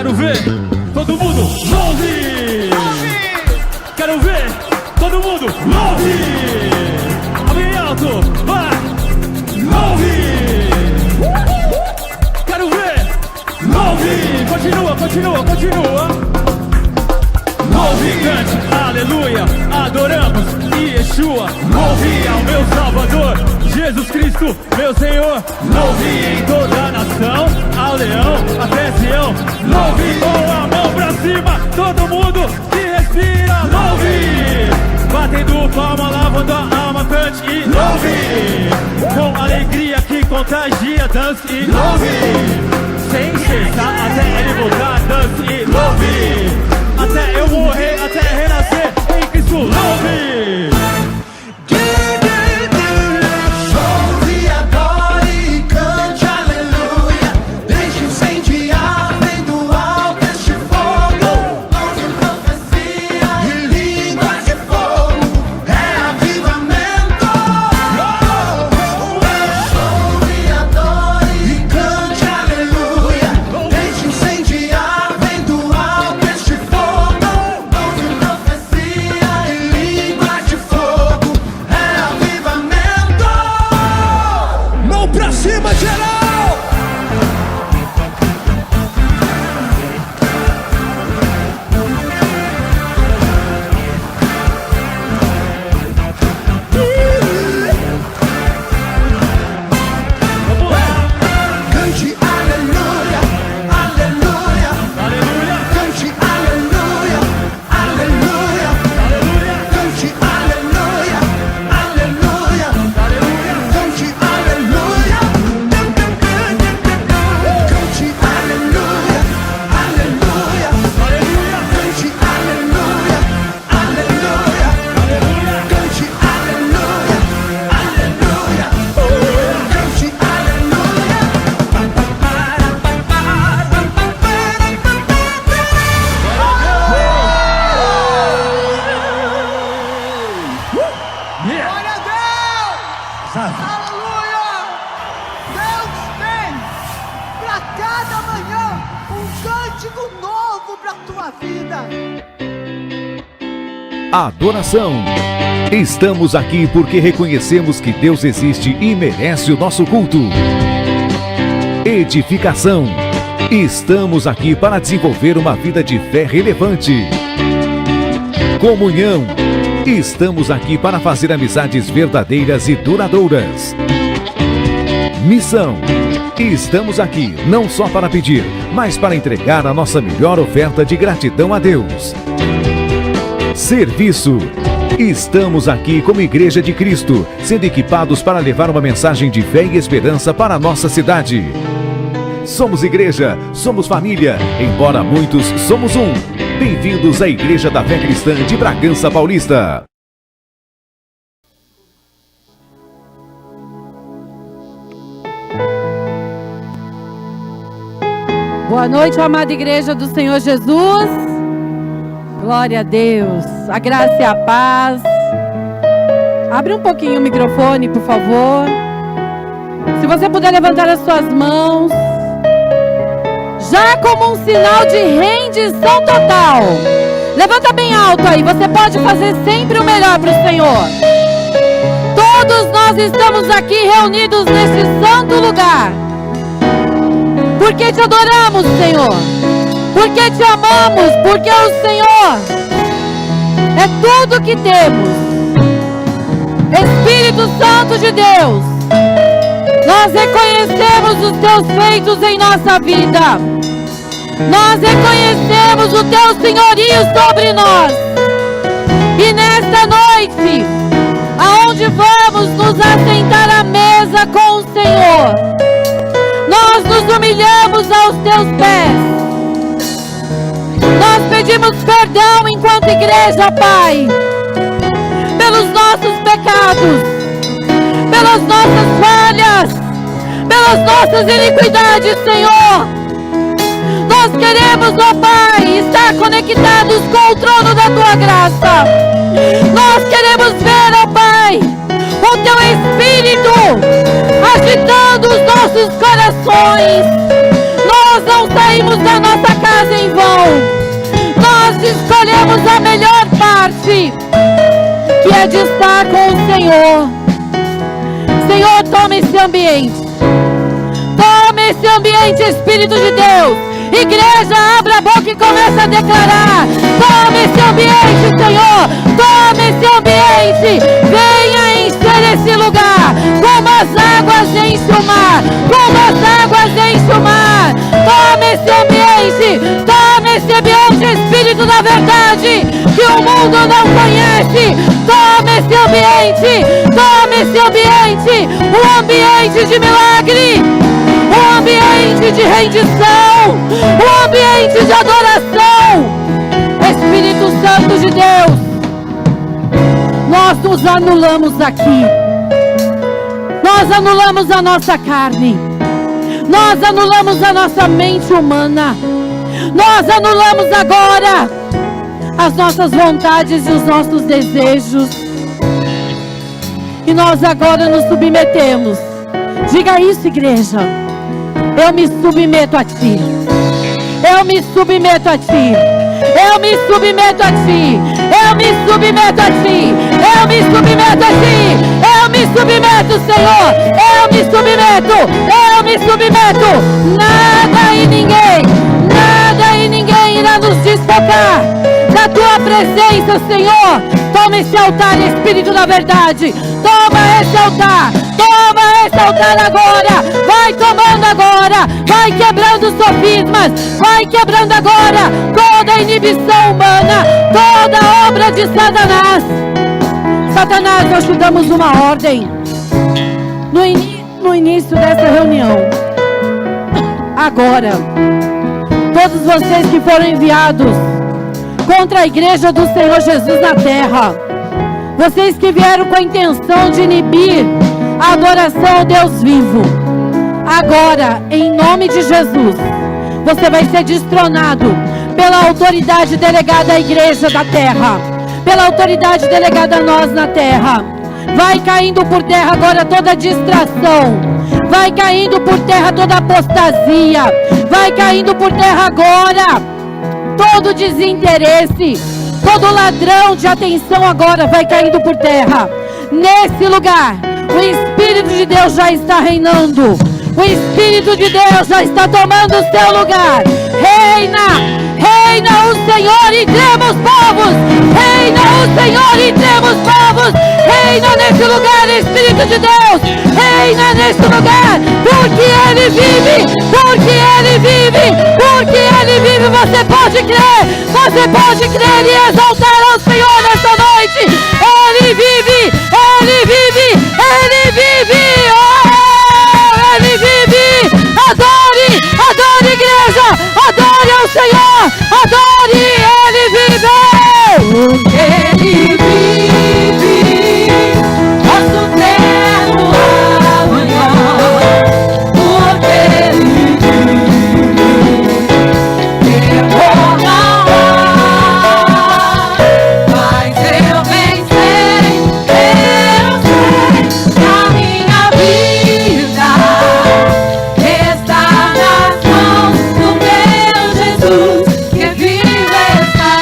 Quero ver todo mundo louve. Quero ver todo mundo louve. Bem alto, vai. Louve. Quero ver. Louve. Continua, continua, continua. Louve, cante, aleluia. Adoramos Yeshua. Louve ao meu Salvador, Jesus Cristo, meu Senhor. Louve em toda a nação, ao leão, até Sião. Louve com a mão pra cima, todo mundo que respira. Louve, batendo palma, lavando a alma, cante e louve. Com alegria que contagia, dance e louve. Sem cessar até ele voltar, dance e louve. Até eu morrer, até renascer em Cristo, louve. Adoração. Estamos aqui porque reconhecemos que Deus existe e merece o nosso culto. Edificação. Estamos aqui para desenvolver uma vida de fé relevante. Comunhão. Estamos aqui para fazer amizades verdadeiras e duradouras. Missão. Estamos aqui não só para pedir, mas para entregar a nossa melhor oferta de gratidão a Deus. Serviço. Estamos aqui como Igreja de Cristo, sendo equipados para levar uma mensagem de fé e esperança para a nossa cidade. Somos igreja, somos família, embora muitos somos um. Bem-vindos à Igreja da Fé Cristã de Bragança Paulista. Boa noite, amada Igreja do Senhor Jesus. Glória a Deus, a graça e a paz. Abre um pouquinho o microfone, por favor. Se você puder levantar as suas mãos, já como um sinal de rendição total. Levanta bem alto aí, você pode fazer sempre o melhor para o Senhor. Todos nós estamos aqui reunidos neste santo lugar, porque te adoramos, Senhor. Porque te amamos, porque o Senhor é tudo que temos. Espírito Santo de Deus, nós reconhecemos os teus feitos em nossa vida. Nós reconhecemos o teu senhorio sobre nós. E nesta noite, aonde vamos nos assentar à mesa com o Senhor, nós nos humilhamos aos teus pés. Nós pedimos perdão enquanto igreja, Pai, pelos nossos pecados, pelas nossas falhas, pelas nossas iniquidades, Senhor. Nós queremos, ó Pai, estar conectados com o trono da Tua graça. Nós queremos ver, ó Pai, o Teu Espírito agitando os nossos corações. Nós não saímos da nossa casa em é de estar com o Senhor. Senhor, toma esse ambiente. Toma esse ambiente, Espírito de Deus. Igreja, abra a boca e começa a declarar. Toma esse ambiente, Senhor. Toma esse ambiente. Venha encher esse lugar. Como as águas enchem o mar. Como as águas enchem o mar. Toma esse ambiente. Toma esse ambiente, Espírito da verdade, que o mundo não conhece. Toma esse ambiente. Toma esse ambiente. Um ambiente de milagre. Um ambiente de rendição, um ambiente de adoração. Espírito Santo de Deus, nós nos anulamos aqui. Nós anulamos a nossa carne. Nós anulamos a nossa mente humana. Nós anulamos agora as nossas vontades e os nossos desejos. E nós agora nos submetemos. Diga isso, igreja. Eu me submeto a Ti. Eu me submeto a Ti. Eu me submeto a Ti. Eu me submeto a Ti. Eu me submeto a Ti. Eu me submeto, Senhor. Eu me submeto. Eu me submeto. Nada e ninguém irá nos desfocar da Tua presença, Senhor. Toma esse altar, Espírito da verdade. Toma esse altar. Toma esse altar agora. Vai tomando agora. Vai quebrando os sofismas. Vai quebrando agora toda a inibição humana, toda obra de Satanás. Satanás, nós te damos uma ordem no início dessa reunião. Agora, todos vocês que foram enviados contra a igreja do Senhor Jesus na terra, vocês que vieram com a intenção de inibir a adoração ao Deus vivo, agora, em nome de Jesus, você vai ser destronado pela autoridade delegada à igreja da terra, pela autoridade delegada a nós na terra. Vai caindo por terra agora toda distração, vai caindo por terra toda apostasia, vai caindo por terra agora todo desinteresse, todo ladrão de atenção agora vai caindo por terra. Nesse lugar, o Espírito de Deus já está reinando. O Espírito de Deus já está tomando o seu lugar. Reina, reina o Senhor entre os povos. Reina o Senhor entre os povos. Reina nesse lugar, Espírito de Deus. Reina nesse lugar, porque Ele vive, porque Ele vive, porque Ele vive. Você pode crer e exaltar ao Senhor nesta noite. Ele vive, Ele vive, Ele vive. Oh, Ele vive. Adore, adore, igreja. Adore ao Senhor. Adore, Ele vive. Ele vive. Nosso eterno amanhã. Porque Ele vive. Temor não há. Mas eu bem sei que a minha vida está nas mãos do meu Jesus, que vive está.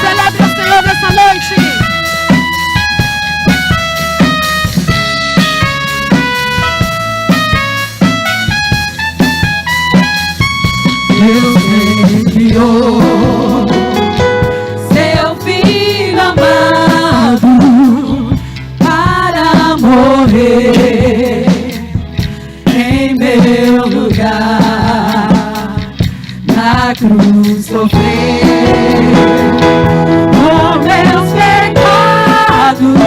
Celebre o Senhor nessa noite. Deus enviou seu filho amado para morrer em meu lugar, na cruz sofrer por meus pecados,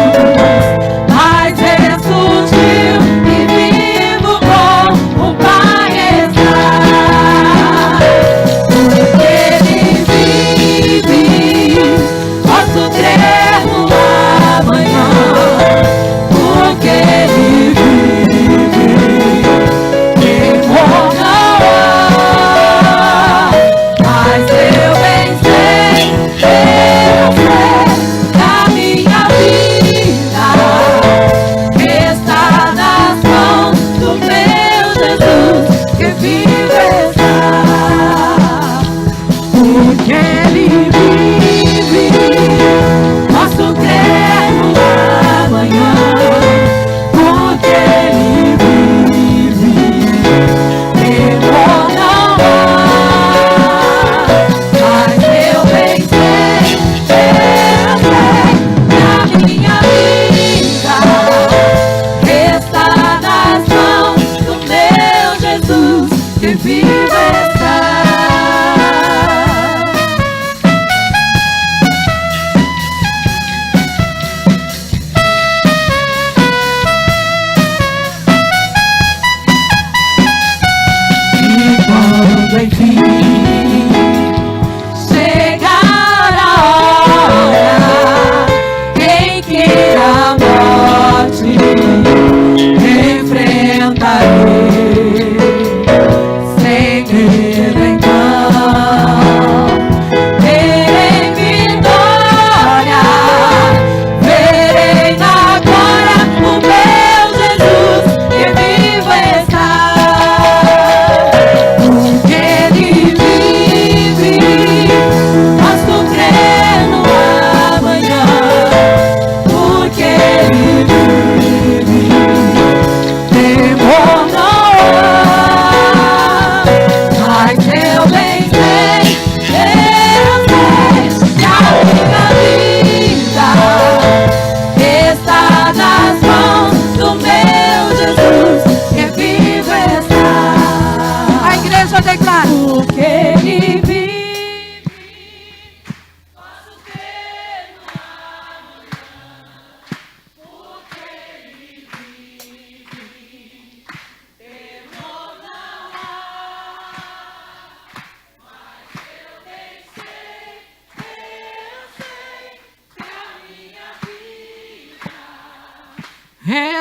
mas ressurgiu e vivo com o Pai está. Porque Ele vive, posso crer no amanhã. Porque Ele vive, temor não há. Mas eu bem sei porque Ele vive.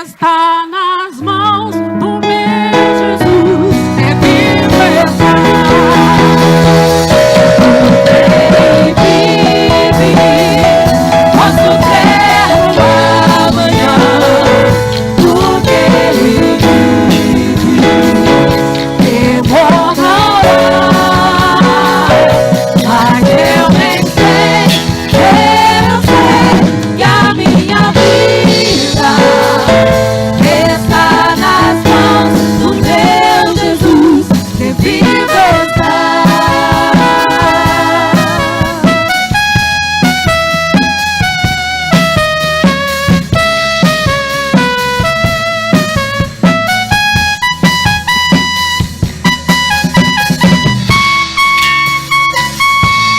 Está nas mãos do meu Jesus, é vivo está. Ele vive, posso ter uma amanhã, porque Ele vive, temor não há, mas eu nem sei que a minha vida está nas mãos do meu Jesus, que vive está.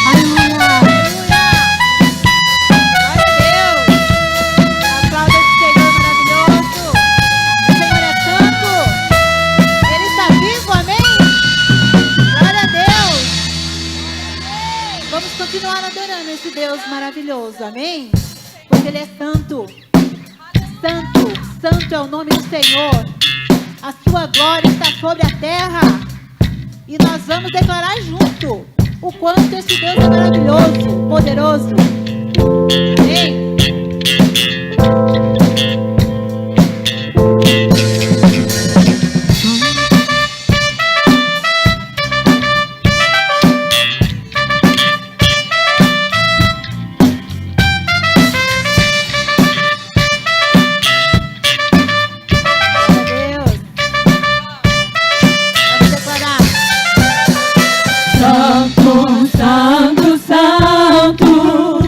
Aleluia, aleluia. Glória a Deus. Aplauda esse Senhor maravilhoso. O Senhor é santo. Ele está vivo, amém? Glória a Deus. Vamos continuar adorando esse Deus maravilhoso, amém? Porque Ele é santo. Santo, santo é o nome do Senhor. A sua glória está sobre a terra. E nós vamos declarar junto o quanto esse Deus é maravilhoso, poderoso. Amém? Santo, santo, santo,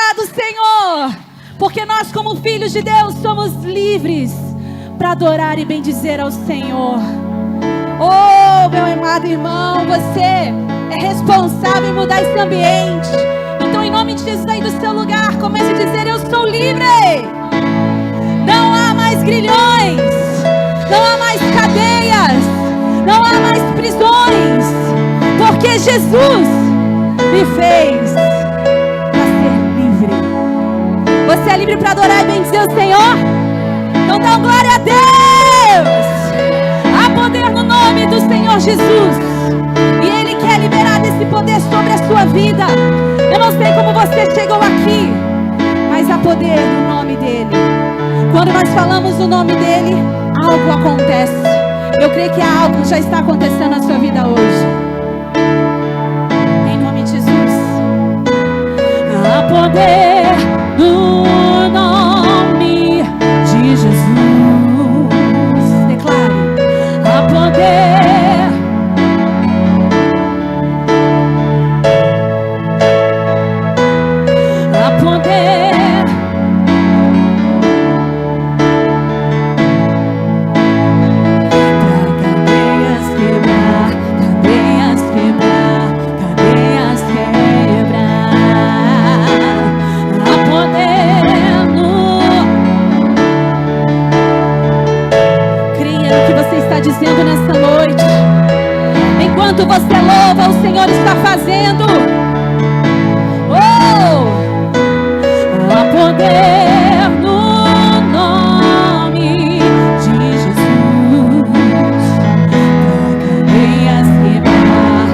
Obrigado, Senhor, porque nós, como filhos de Deus, somos livres para adorar e bendizer ao Senhor. Oh, meu amado irmão, você é responsável em mudar esse ambiente. Então, em nome de Jesus, aí do seu lugar, comece a dizer: eu sou livre. Não há mais grilhões, não há mais cadeias, não há mais prisões, porque Jesus me fez para ser livre. Você é livre para adorar e bendizer o Senhor? Então dá glória a Deus. Há poder no nome do Senhor Jesus, e Ele quer liberar desse poder sobre a sua vida. Eu não sei como você chegou aqui, mas há poder no nome dEle. Quando nós falamos o nome dEle, algo acontece. Eu creio que algo já está acontecendo na sua vida hoje. Em nome de Jesus. Há poder no nome de Jesus. Declare: há poder. Há poder. Dizendo nessa noite, enquanto você louva, o Senhor está fazendo. Oh, há poder no nome de Jesus para cadeias quebrar,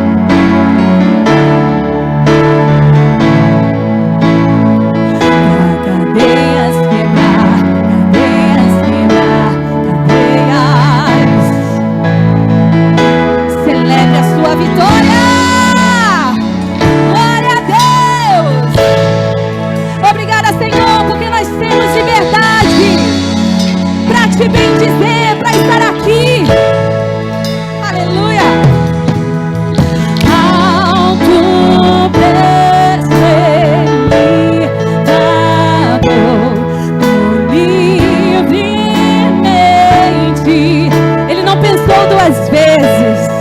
para cadeias quebrar, cadeias quebrar, cadeias. Celebre a sua vitória. Glória a Deus. Obrigada, Senhor, porque nós temos liberdade para te bendizer, para estar aqui. Aleluia. Alto preço Ele pagou livremente. Ele não pensou duas vezes.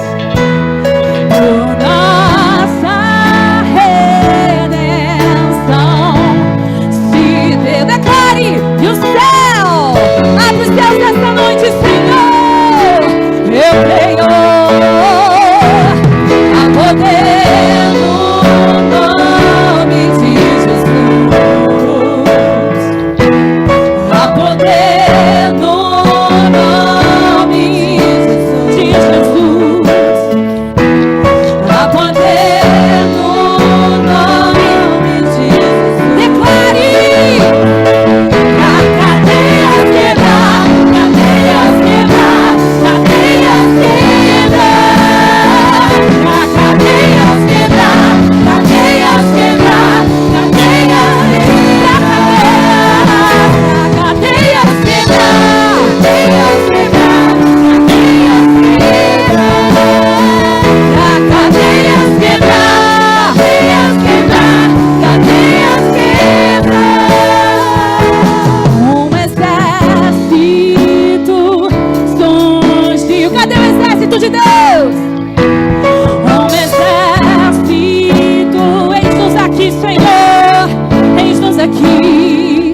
E o céu, abre os céus nessa noite, Senhor. Eu creio. Há poder no nome de Jesus. Há poder no nome de Jesus. Há poder no nome de Jesus. Declare. De Deus, exército, eis-nos aqui, Senhor, eis-nos aqui,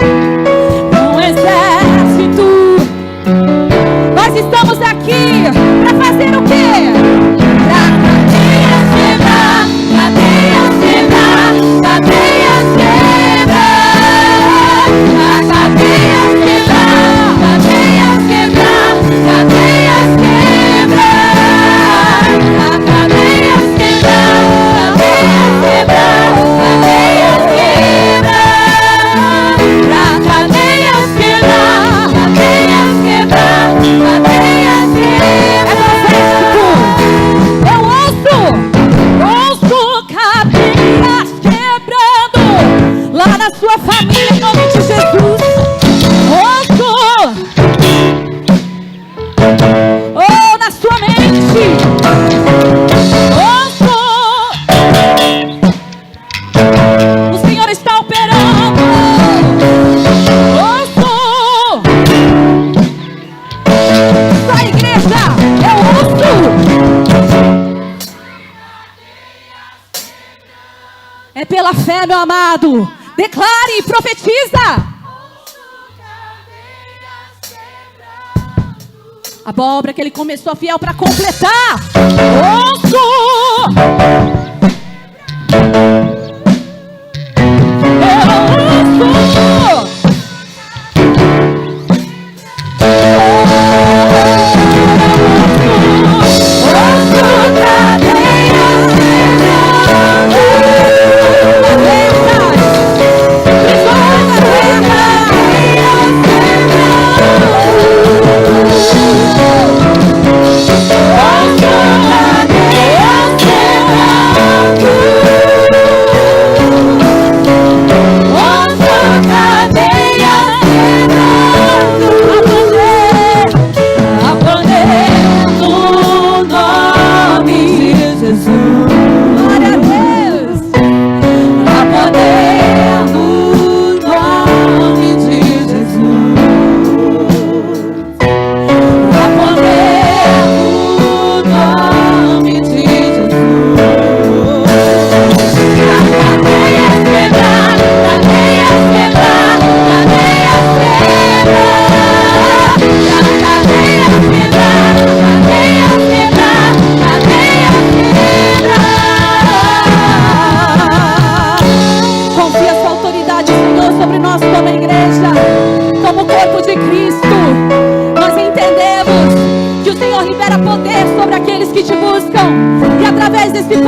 exército, nós estamos aqui para fazer o quê? Para cadeias quebrar, cadeias quebrar, cadeias quebrar, cadeias quebrar, cadeias quebrar, cadeias quebrar. Sua família, em nome de Jesus. Oh, na sua mente. O Senhor está operando. é, meu amado. Declare e profetiza. A obra que ele começou fiel para completar. Ouço!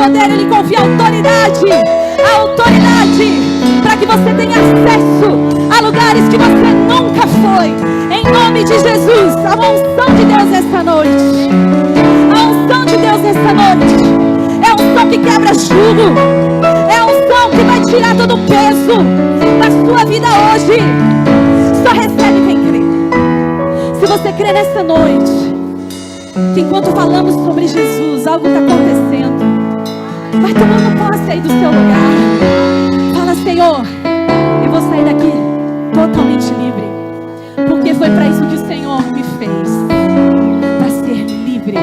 Poder, ele confia autoridade para que você tenha acesso a lugares que você nunca foi. Em nome de Jesus, a unção de Deus esta noite. A unção de Deus esta noite é a unção que quebra jugo. É a unção que vai tirar todo o peso da sua vida hoje. Só recebe quem crê. Se você crê nesta noite, que enquanto falamos sobre Jesus, algo está acontecendo. Vai tomando posse aí do seu lugar. Fala, Senhor, eu vou sair daqui totalmente livre. Porque foi para isso que o Senhor me fez. Para ser livre.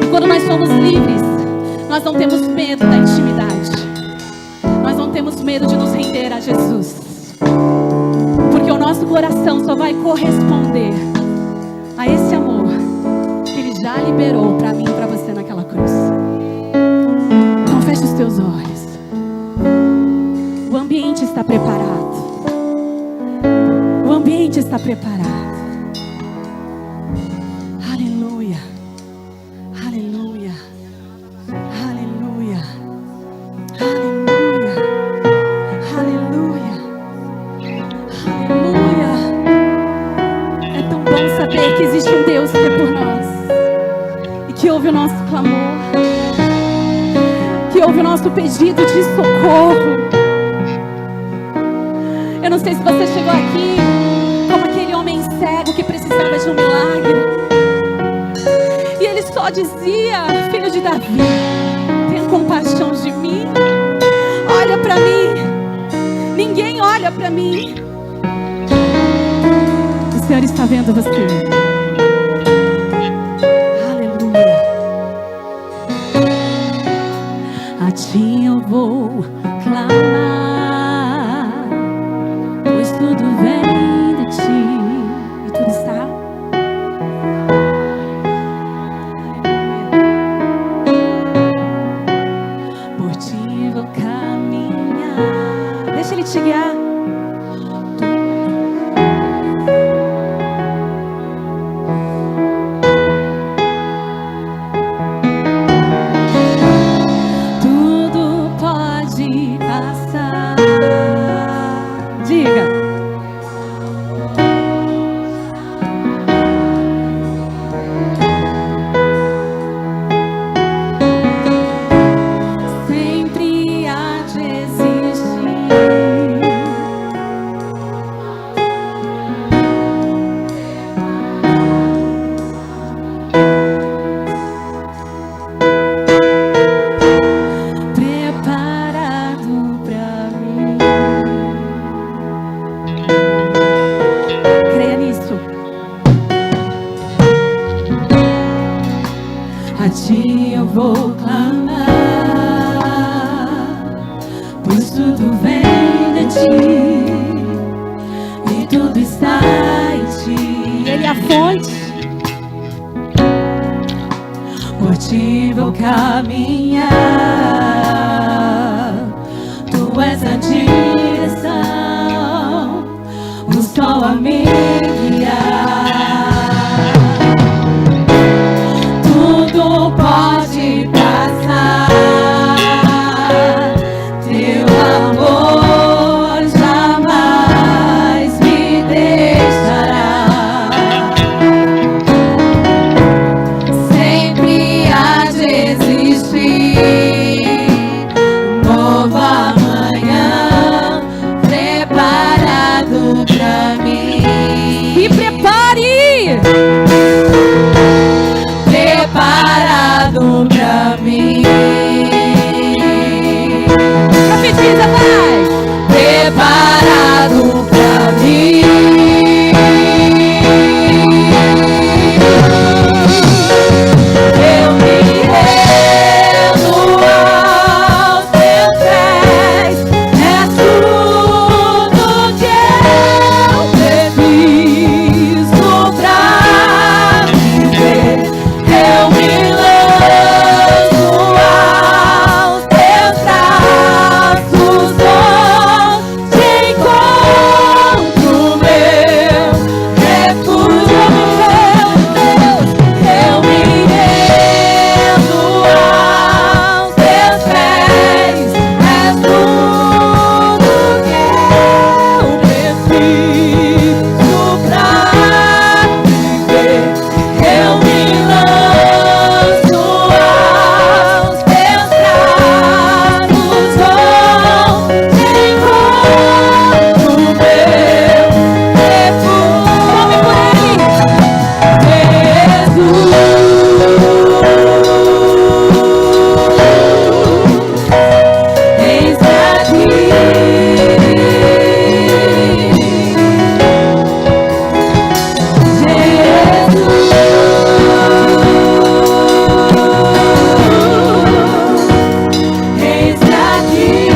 E quando nós somos livres, nós não temos medo da intimidade. Nós não temos medo de nos render a Jesus. Porque o nosso coração só vai corresponder a esse amor que Ele já liberou para mim e para você naquela cruz. Feche os teus olhos. O ambiente está preparado. O ambiente está preparado. Aleluia. Aleluia. Aleluia. Aleluia. Aleluia. Aleluia. É tão bom saber que existe um Deus que é por nós e que ouve o nosso clamor, que ouve o nosso pedido de socorro. Eu não sei se você chegou aqui como aquele homem cego que precisava de um milagre. E ele só dizia: filho de Davi, tenha compaixão de mim. Olha para mim. Ninguém olha para mim. O Senhor está vendo você. A ti eu vou clamar, pois tudo vem de ti. E tudo está. Por ti vou caminhar. Deixa Ele te guiar. a ti eu vou clamar, pois tudo caminhar. Tu és a direção, o sol a me guiar. Tudo pode passar, teu amor jamais me deixará. Sempre há de existir nova manhã preparado pra mim. E prepare! Preparado pra mim. Profetiza, vai! Preparado pra mim. Eu me rendo aos teus pés. É tudo que eu preciso pra viver. Eu me lanço aos teus braços, onde encontro meu refúgio, meu Deus. Eu me rendo aos teus pés. És tudo que eu preciso pra viver. Eu me lanço aos teus braços, onde encontro meu refúgio. Jesus, eis-me aqui. Eis-me aqui.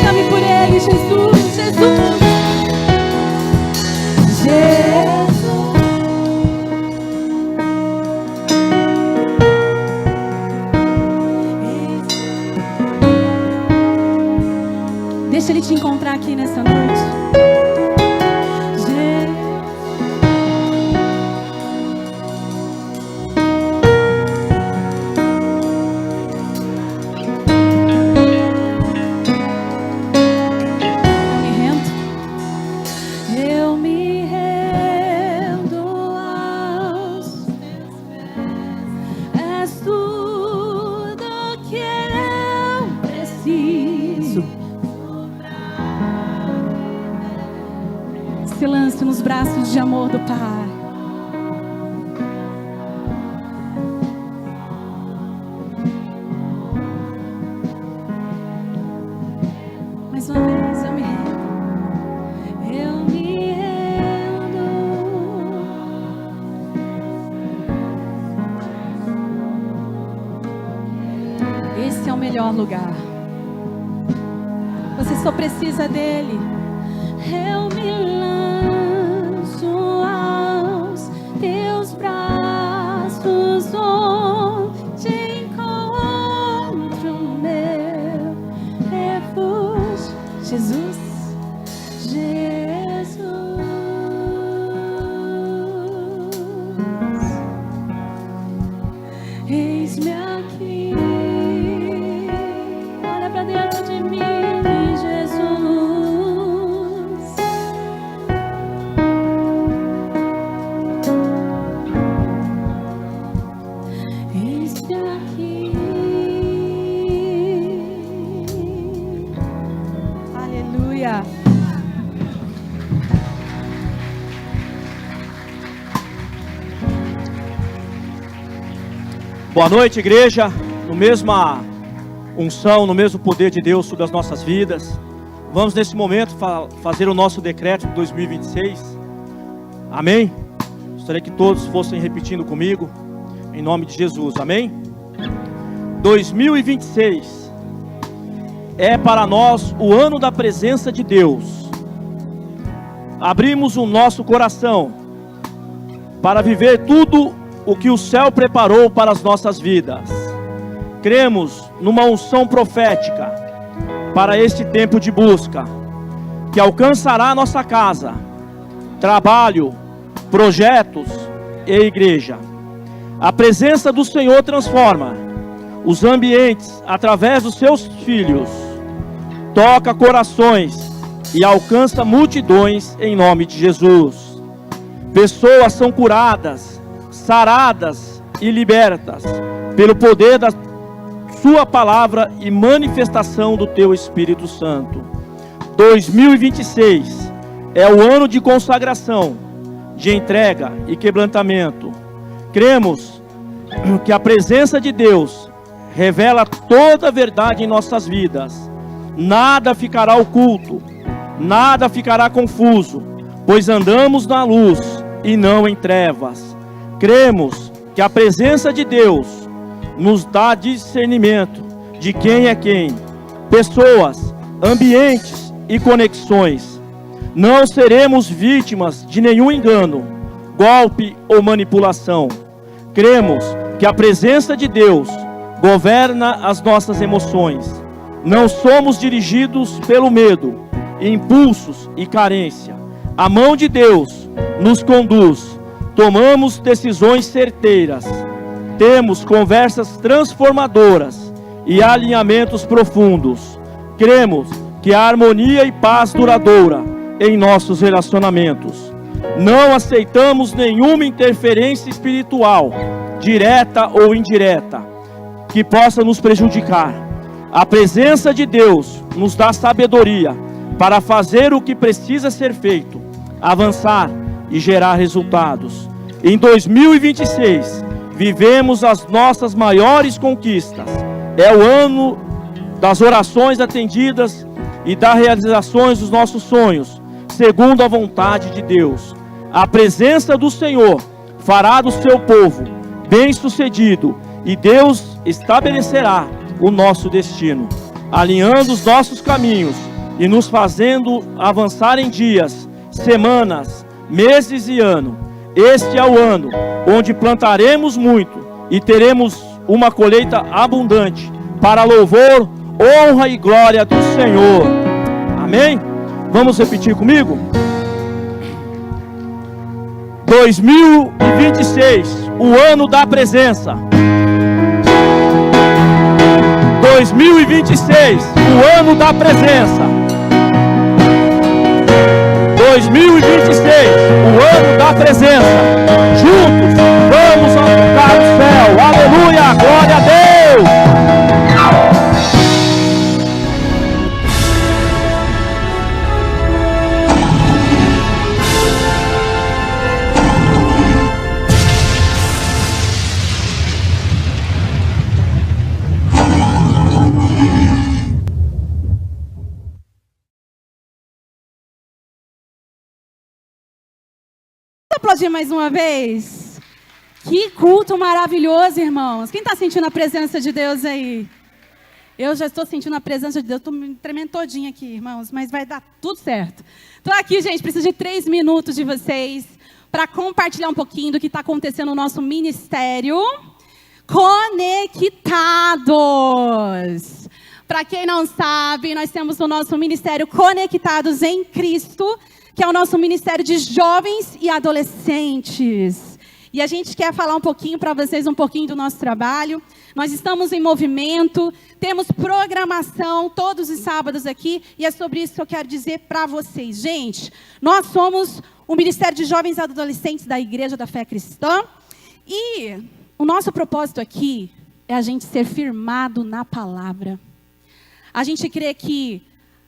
Chame por ele, Jesus, Jesus. Deixa ele te encontrar aqui nessa noite. Eu me rendo aos teus pés. És tudo que eu preciso. Se lance nos braços de amor do Pai. Mais uma vez eu me rendo. Eu me rendo. Esse é o melhor lugar. Você só precisa dele. Eu me lanço aos teus braços, onde encontro meu refúgio. Jesus, Jesus. Eis-me aqui. Olha pra dentro de mim, Jesus. Eis-me aqui. Aleluia. Boa noite, igreja. No mesma unção, no mesmo poder de Deus sobre as nossas vidas. Vamos nesse momento fazer o nosso decreto de 2026. Amém? Gostaria que todos fossem repetindo comigo, em nome de Jesus. Amém? 2026 é para nós o ano da presença de Deus. Abrimos o nosso coração para viver tudo o que o céu preparou para as nossas vidas. cremos numa unção profética para este tempo de busca, que alcançará nossa casa, trabalho, projetos e igreja. A presença do Senhor transforma os ambientes através dos seus filhos, toca corações e alcança multidões em nome de Jesus. Pessoas são curadas, saradas e libertas pelo poder da sua palavra e manifestação do teu Espírito Santo. 2026 é o ano de consagração, de entrega e quebrantamento. Cremos que a presença de Deus revela toda a verdade em nossas vidas. Nada ficará oculto, nada ficará confuso, pois andamos na luz e não em trevas. Cremos que a presença de Deus nos dá discernimento de quem é quem, pessoas, ambientes e conexões. Não seremos vítimas de nenhum engano, golpe ou manipulação. Cremos que a presença de Deus governa as nossas emoções. Não somos dirigidos pelo medo, impulsos e carência. A mão de Deus nos conduz. Tomamos decisões certeiras. Temos conversas transformadoras e alinhamentos profundos. Cremos que há harmonia e paz duradoura em nossos relacionamentos. Não aceitamos nenhuma interferência espiritual, direta ou indireta, que possa nos prejudicar. A presença de Deus nos dá sabedoria para fazer o que precisa ser feito, avançar e gerar resultados. Em 2026, vivemos as nossas maiores conquistas. É o ano das orações atendidas e das realizações dos nossos sonhos, segundo a vontade de Deus. A presença do Senhor fará do seu povo bem-sucedido, e Deus estabelecerá o nosso destino, alinhando os nossos caminhos e nos fazendo avançar em dias, semanas, meses e ano. Este é o ano onde plantaremos muito e teremos uma colheita abundante, para louvor, honra e glória do Senhor. Amém? Vamos repetir comigo? 2026, o ano da presença. 2026, o ano da presença. 2026, o ano da presença. Juntos, vamos tocar o céu. Aleluia, glória a Deus. Aplaudir mais uma vez. Que culto maravilhoso, irmãos. Quem está sentindo a presença de Deus aí? Eu já estou sentindo a presença de Deus. Estou me tremendo todinha aqui, irmãos. Mas vai dar tudo certo. Estou aqui, gente. Preciso de 3 minutos de vocês para compartilhar um pouquinho do que está acontecendo no nosso ministério. Conectados. Para quem não sabe, nós temos o nosso ministério Conectados em Cristo, que é o nosso ministério de jovens e adolescentes. E a gente quer falar um pouquinho para vocês, um pouquinho do nosso trabalho. Nós estamos em movimento, temos programação todos os sábados aqui, e é sobre isso que eu quero dizer para vocês. Gente, nós somos o Ministério de Jovens e Adolescentes da Igreja da Fé Cristã, e o nosso propósito aqui é a gente ser firmado na palavra. A gente crê que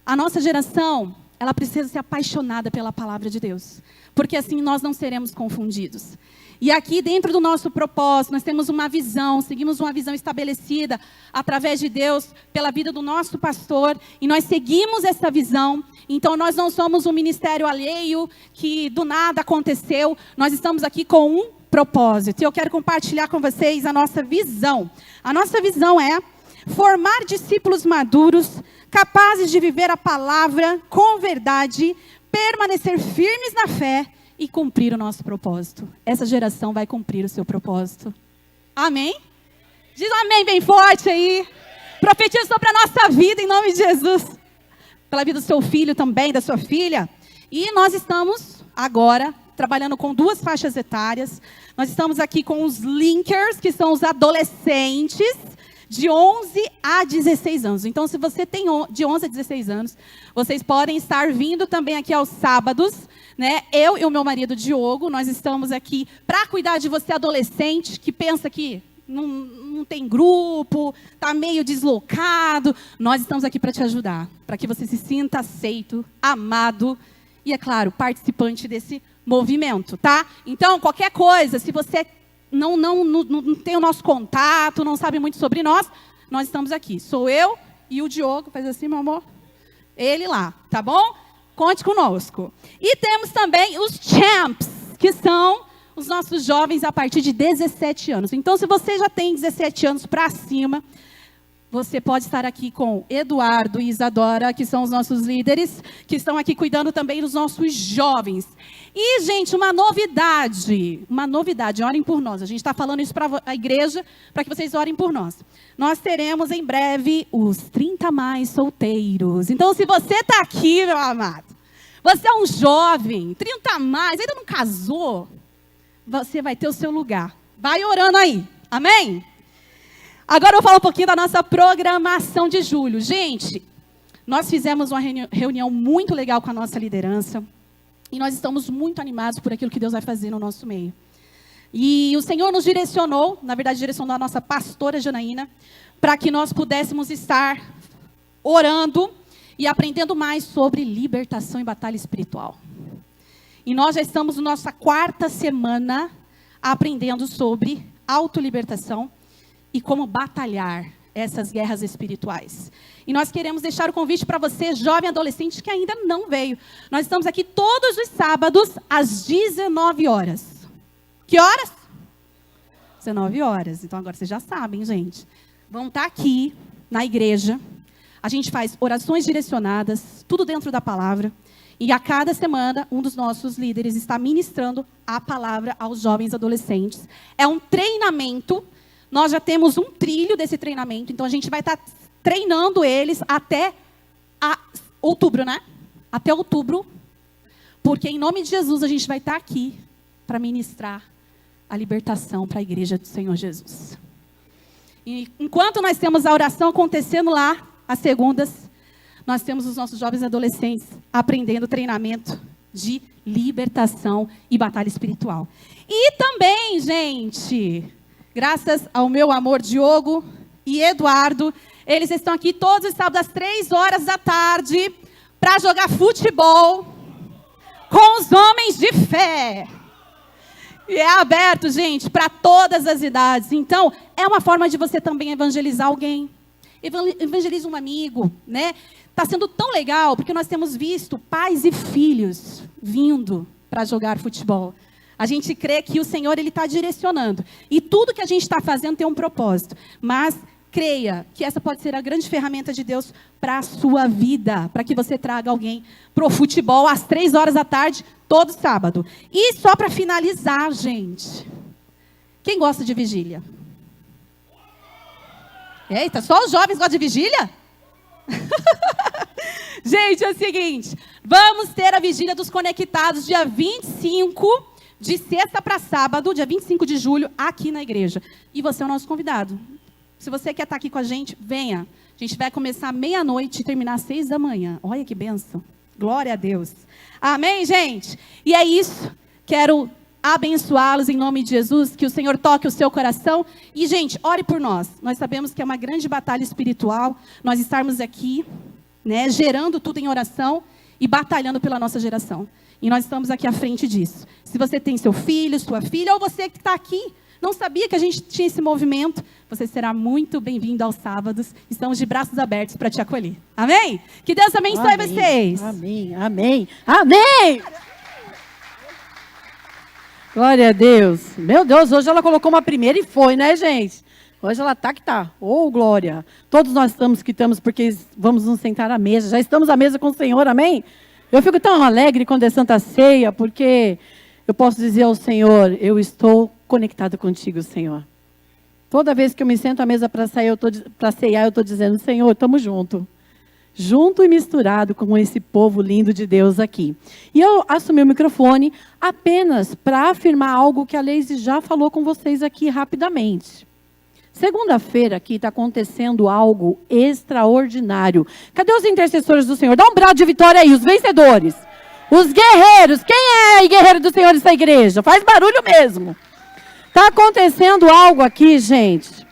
a nossa geração, ela precisa ser apaixonada pela palavra de Deus, porque assim nós não seremos confundidos. E aqui dentro do nosso propósito, nós temos uma visão, seguimos uma visão estabelecida através de Deus, pela vida do nosso pastor, e nós seguimos essa visão. Então nós não somos um ministério alheio, que do nada aconteceu, nós estamos aqui com um propósito. E eu quero compartilhar com vocês a nossa visão. A nossa visão é formar discípulos maduros, capazes de viver a palavra com verdade, permanecer firmes na fé e cumprir o nosso propósito. Essa geração vai cumprir o seu propósito. Amém? Diz um amém bem forte aí. Profetiza sobre a nossa vida em nome de Jesus. Pela vida do seu filho também, da sua filha. E nós estamos agora trabalhando com 2 faixas etárias. Nós estamos aqui com os linkers, que são os adolescentes de 11 a 16 anos. Então, se você tem de 11 a 16 anos, vocês podem estar vindo também aqui aos sábados, né? Eu e o meu marido Diogo, nós estamos aqui para cuidar de você adolescente que pensa que não tem grupo, está meio deslocado. Nós estamos aqui para te ajudar, para que você se sinta aceito, amado e, é claro, participante desse movimento, tá? Então, qualquer coisa, se você não tem o nosso contato, não sabe muito sobre nós estamos aqui. Sou eu e o Diogo, faz assim, meu amor, ele lá, tá bom? Conte conosco. E temos também os champs, que são os nossos jovens a partir de 17 anos. Então, se você já tem 17 anos para cima, você pode estar aqui com Eduardo e Isadora, que são os nossos líderes, que estão aqui cuidando também dos nossos jovens. E, gente, uma novidade, orem por nós. A gente está falando isso para a igreja, para que vocês orem por nós. Nós teremos em breve os 30 mais solteiros. Então, se você está aqui, meu amado, você é um jovem, 30 mais, ainda não casou, você vai ter o seu lugar. Vai orando aí, amém? Agora eu vou falar um pouquinho da nossa programação de julho. Gente, nós fizemos uma reunião muito legal com a nossa liderança. E nós estamos muito animados por aquilo que Deus vai fazer no nosso meio. E o Senhor nos direcionou, na verdade direcionou a nossa pastora Janaína, para que nós pudéssemos estar orando e aprendendo mais sobre libertação e batalha espiritual. E nós já estamos na nossa 4ª semana aprendendo sobre autolibertação e como batalhar essas guerras espirituais. E nós queremos deixar o convite para você, jovem adolescente, que ainda não veio. Nós estamos aqui todos os sábados, às 19 horas. Que horas? 19 horas. Então agora vocês já sabem, gente. Vão estar aqui, na igreja. A gente faz orações direcionadas, tudo dentro da palavra. E a cada semana, um dos nossos líderes está ministrando a palavra aos jovens adolescentes. É um treinamento. Nós já temos um trilho desse treinamento, então a gente vai estar treinando eles até outubro, né? Até outubro, porque em nome de Jesus a gente vai estar aqui para ministrar a libertação para a igreja do Senhor Jesus. E enquanto nós temos a oração acontecendo lá, às segundas, nós temos os nossos jovens adolescentes aprendendo treinamento de libertação e batalha espiritual. E também, gente, graças ao meu amor Diogo e Eduardo, eles estão aqui todos os sábados às 3 horas da tarde para jogar futebol com os homens de fé. E é aberto, gente, para todas as idades. Então, é uma forma de você também evangelizar alguém. Evangeliza um amigo, né? Está sendo tão legal, porque nós temos visto pais e filhos vindo para jogar futebol. A gente crê que o Senhor está direcionando. E tudo que a gente está fazendo tem um propósito. Mas creia que essa pode ser a grande ferramenta de Deus para a sua vida. Para que você traga alguém para o futebol às 3 horas da tarde, todo sábado. E só para finalizar, gente. Quem gosta de vigília? Eita, só os jovens gostam de vigília? Gente, é o seguinte. Vamos ter a vigília dos conectados dia 25 de sexta para sábado, dia 25 de julho, aqui na igreja. E você é o nosso convidado. Se você quer estar aqui com a gente, venha. A gente vai começar meia-noite e terminar às 6 da manhã. Olha que bênção. Glória a Deus. Amém, gente? E é isso. Quero abençoá-los em nome de Jesus, que o Senhor toque o seu coração. E, gente, ore por nós. Nós sabemos que é uma grande batalha espiritual nós estarmos aqui, né, gerando tudo em oração e batalhando pela nossa geração. E nós estamos aqui à frente disso. Se você tem seu filho, sua filha, ou você que está aqui, não sabia que a gente tinha esse movimento, você será muito bem-vindo aos sábados. Estamos de braços abertos para te acolher. Amém? Que Deus abençoe vocês. Amém, amém, amém! Glória a Deus. Meu Deus, hoje ela colocou uma primeira e foi, né, gente? Hoje ela tá que tá. Oh, glória. Todos nós estamos que estamos porque vamos nos sentar à mesa. Já estamos à mesa com o Senhor, amém? Eu fico tão alegre quando é Santa Ceia, porque eu posso dizer ao Senhor, eu estou conectado contigo, Senhor. Toda vez que eu me sento à mesa para ceiar, eu estou dizendo, Senhor, estamos juntos. Junto e misturado com esse povo lindo de Deus aqui. E eu assumi o microfone apenas para afirmar algo que a Leise já falou com vocês aqui rapidamente. Segunda-feira aqui está acontecendo algo extraordinário. Cadê os intercessores do Senhor? Dá um brado de vitória aí, os vencedores. Os guerreiros. Quem é guerreiro do Senhor nessa igreja? Faz barulho mesmo. Está acontecendo algo aqui, gente,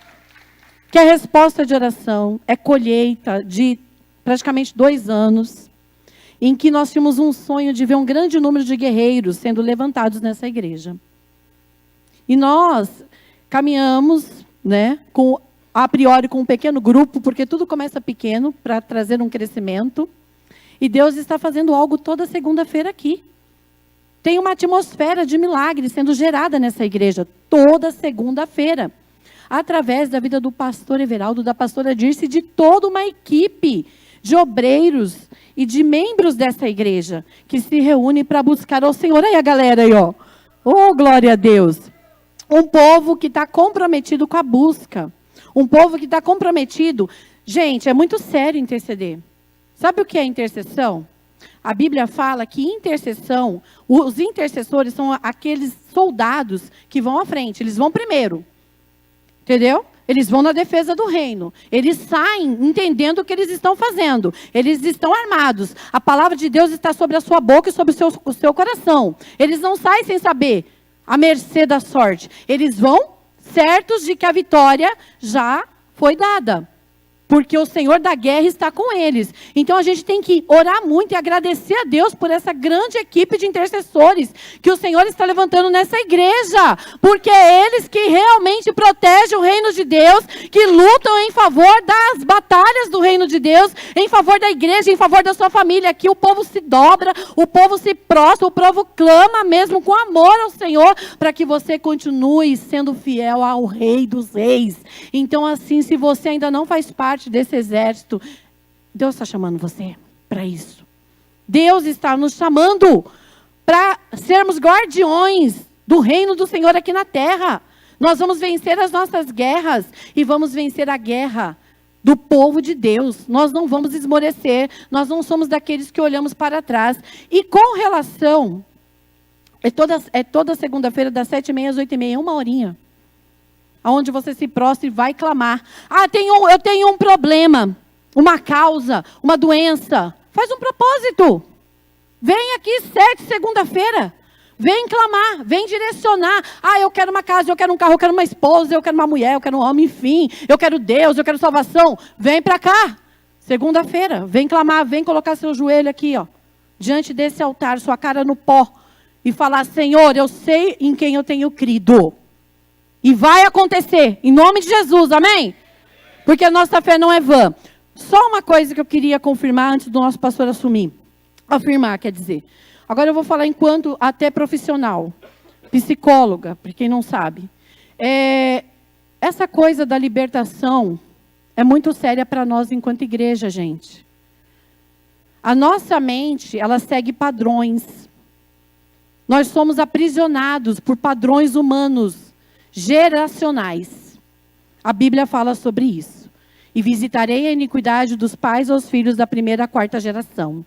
que é resposta de oração, é colheita de praticamente 2 anos, em que nós tínhamos um sonho de ver um grande número de guerreiros sendo levantados nessa igreja. E nós caminhamos, né, a priori com um pequeno grupo, porque tudo começa pequeno, para trazer um crescimento. E Deus está fazendo algo toda segunda-feira aqui. Tem uma atmosfera de milagre sendo gerada nessa igreja, toda segunda-feira. Através da vida do pastor Everaldo, da pastora Dirce, e de toda uma equipe de obreiros e de membros dessa igreja, que se reúne para buscar ao Senhor. Aí a galera aí, ó. Oh, glória a Deus. Um povo que está comprometido com a busca. Um povo que está comprometido. Gente, é muito sério interceder. Sabe o que é intercessão? A Bíblia fala que intercessão, os intercessores são aqueles soldados que vão à frente. Eles vão primeiro. Entendeu? Eles vão na defesa do reino. Eles saem entendendo o que eles estão fazendo. Eles estão armados. A palavra de Deus está sobre a sua boca e sobre o seu coração. Eles não saem sem saber, à mercê da sorte. Eles vão certos de que a vitória já foi dada. Porque o Senhor da guerra está com eles. Então a gente tem que orar muito e agradecer a Deus por essa grande equipe de intercessores que o Senhor está levantando nessa igreja. Porque é eles que realmente protegem o reino de Deus, que lutam em favor das batalhas do reino de Deus, em favor da igreja, em favor da sua família. Aqui o povo se dobra, o povo se prostra, o povo clama mesmo com amor ao Senhor, para que você continue sendo fiel ao Rei dos Reis. Então assim, se você ainda não faz parte desse exército, Deus está chamando você para isso. Deus está nos chamando para sermos guardiões do reino do Senhor aqui na terra. Nós vamos vencer as nossas guerras e vamos vencer a guerra do povo de Deus. Nós não vamos esmorecer, nós não somos daqueles que olhamos para trás. E com relação, é toda segunda-feira das 7h30 às 8h30, 1 horinha. Onde você se prostra e vai clamar. Ah, eu tenho um problema, uma causa, uma doença. Faz um propósito. Vem aqui segunda-feira. Vem clamar, vem direcionar. Ah, eu quero uma casa, eu quero um carro, eu quero uma esposa, eu quero uma mulher, eu quero um homem, enfim. Eu quero Deus, eu quero salvação. Vem para cá. Segunda-feira, vem clamar, vem colocar seu joelho aqui, ó, diante desse altar, sua cara no pó. E falar, Senhor, eu sei em quem eu tenho crido. E vai acontecer, em nome de Jesus, amém? Porque a nossa fé não é vã. Só uma coisa que eu queria confirmar antes do nosso pastor assumir. Afirmar, quer dizer. Agora eu vou falar enquanto até profissional. Psicóloga, para quem não sabe. Essa coisa da libertação é muito séria para nós enquanto igreja, gente. A nossa mente, ela segue padrões. Nós somos aprisionados por padrões humanos. Geracionais. A Bíblia fala sobre isso. E visitarei a iniquidade dos pais aos filhos da 1ª à 4ª geração.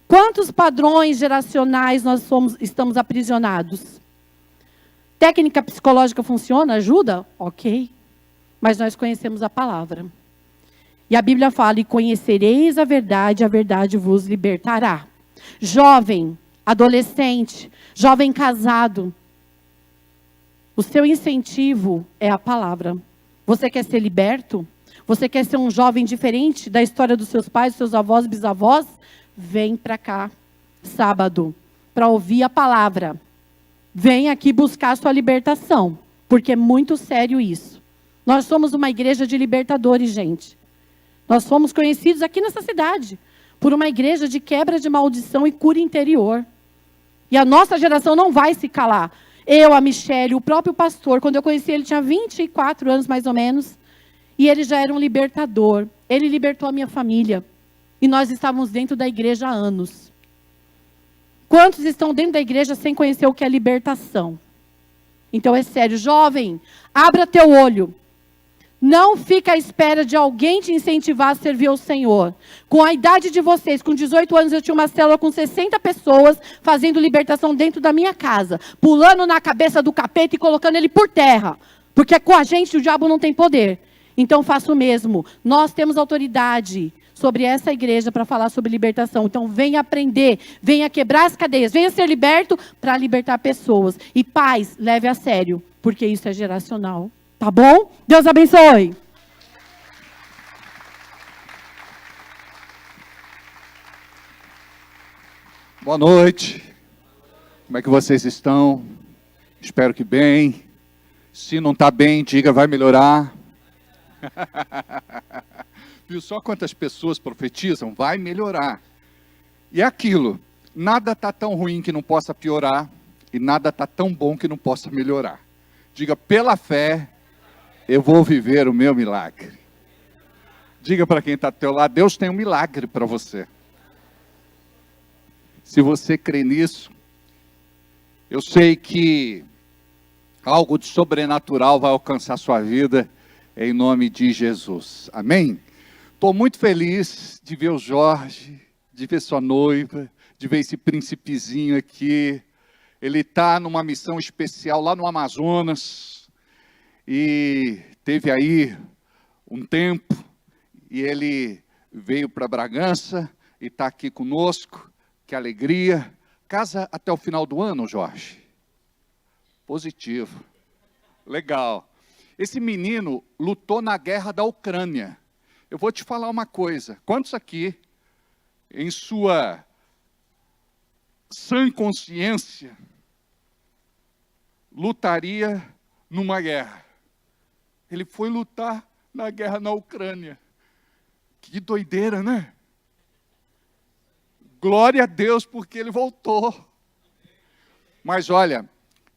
Quantos padrões geracionais estamos aprisionados? Técnica psicológica funciona? Ajuda? Ok. Mas nós conhecemos a palavra. E a Bíblia fala, e conhecereis a verdade vos libertará. Jovem, adolescente, jovem casado, o seu incentivo é a palavra. Você quer ser liberto? Você quer ser um jovem diferente da história dos seus pais, dos seus avós, bisavós? Vem para cá, sábado, para ouvir a palavra. Vem aqui buscar a sua libertação, porque é muito sério isso. Nós somos uma igreja de libertadores, gente. Nós somos conhecidos aqui nessa cidade por uma igreja de quebra de maldição e cura interior. E a nossa geração não vai se calar. Eu, a Michele, o próprio pastor, quando eu conheci ele, tinha 24 anos mais ou menos. E ele já era um libertador. Ele libertou a minha família. E nós estávamos dentro da igreja há anos. Quantos estão dentro da igreja sem conhecer o que é libertação? Então é sério. Jovem, abra teu olho. Não fica à espera de alguém te incentivar a servir ao Senhor. Com a idade de vocês, com 18 anos, eu tinha uma célula com 60 pessoas fazendo libertação dentro da minha casa. Pulando na cabeça do capeta e colocando ele por terra. Porque com a gente o diabo não tem poder. Então faça o mesmo. Nós temos autoridade sobre essa igreja para falar sobre libertação. Então venha aprender, venha quebrar as cadeias, venha ser liberto para libertar pessoas. E pais, leve a sério, porque isso é geracional. Tá bom? Deus abençoe. Boa noite. Como é que vocês estão? Espero que bem. Se não está bem, diga, vai melhorar. Viu só quantas pessoas profetizam? Vai melhorar. E é aquilo, nada está tão ruim que não possa piorar, e nada está tão bom que não possa melhorar. Diga, pela fé, eu vou viver o meu milagre. Diga para quem está do teu lado, Deus tem um milagre para você. Se você crê nisso, eu sei que algo de sobrenatural vai alcançar a sua vida, em nome de Jesus. Amém? Estou muito feliz de ver o Jorge, de ver sua noiva, de ver esse príncipezinho aqui. Ele está numa missão especial lá no Amazonas. E teve aí um tempo, e ele veio para Bragança e está aqui conosco. Que alegria. Casa até o final do ano, Jorge? Positivo. Legal. Esse menino lutou na guerra da Ucrânia. Eu vou te falar uma coisa. Quantos aqui, em sua sã consciência, lutaria numa guerra? Ele foi lutar na guerra na Ucrânia. Que doideira, né? Glória a Deus, porque ele voltou. Mas olha,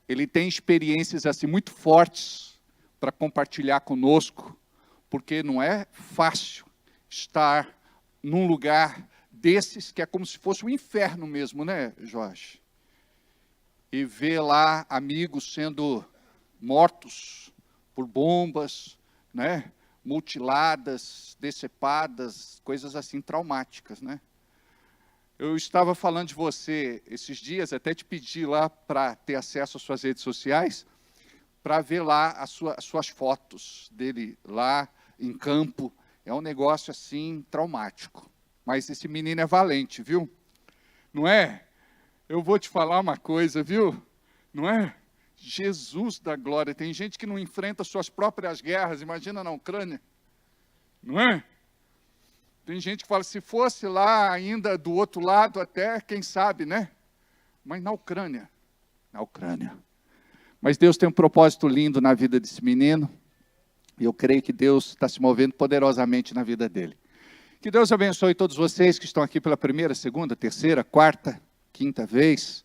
ele tem experiências assim muito fortes para compartilhar conosco, porque não é fácil estar num lugar desses que é como se fosse um inferno mesmo, né, Jorge? E ver lá amigos sendo mortos por bombas, né? Mutiladas, decepadas, coisas assim traumáticas, né? Eu estava falando de você esses dias, até te pedi lá para ter acesso às suas redes sociais, para ver lá as suas fotos dele lá em campo. É um negócio assim traumático. Mas esse menino é valente, viu? Não é? Eu vou te falar uma coisa, viu? Não é? Jesus da glória. Tem gente que não enfrenta suas próprias guerras, imagina na Ucrânia. Não é? Tem gente que fala, se fosse lá ainda do outro lado, até, quem sabe, né? Mas na Ucrânia. Mas Deus tem um propósito lindo na vida desse menino. E eu creio que Deus está se movendo poderosamente na vida dele. Que Deus abençoe todos vocês que estão aqui pela primeira, segunda, terceira, quarta, quinta vez.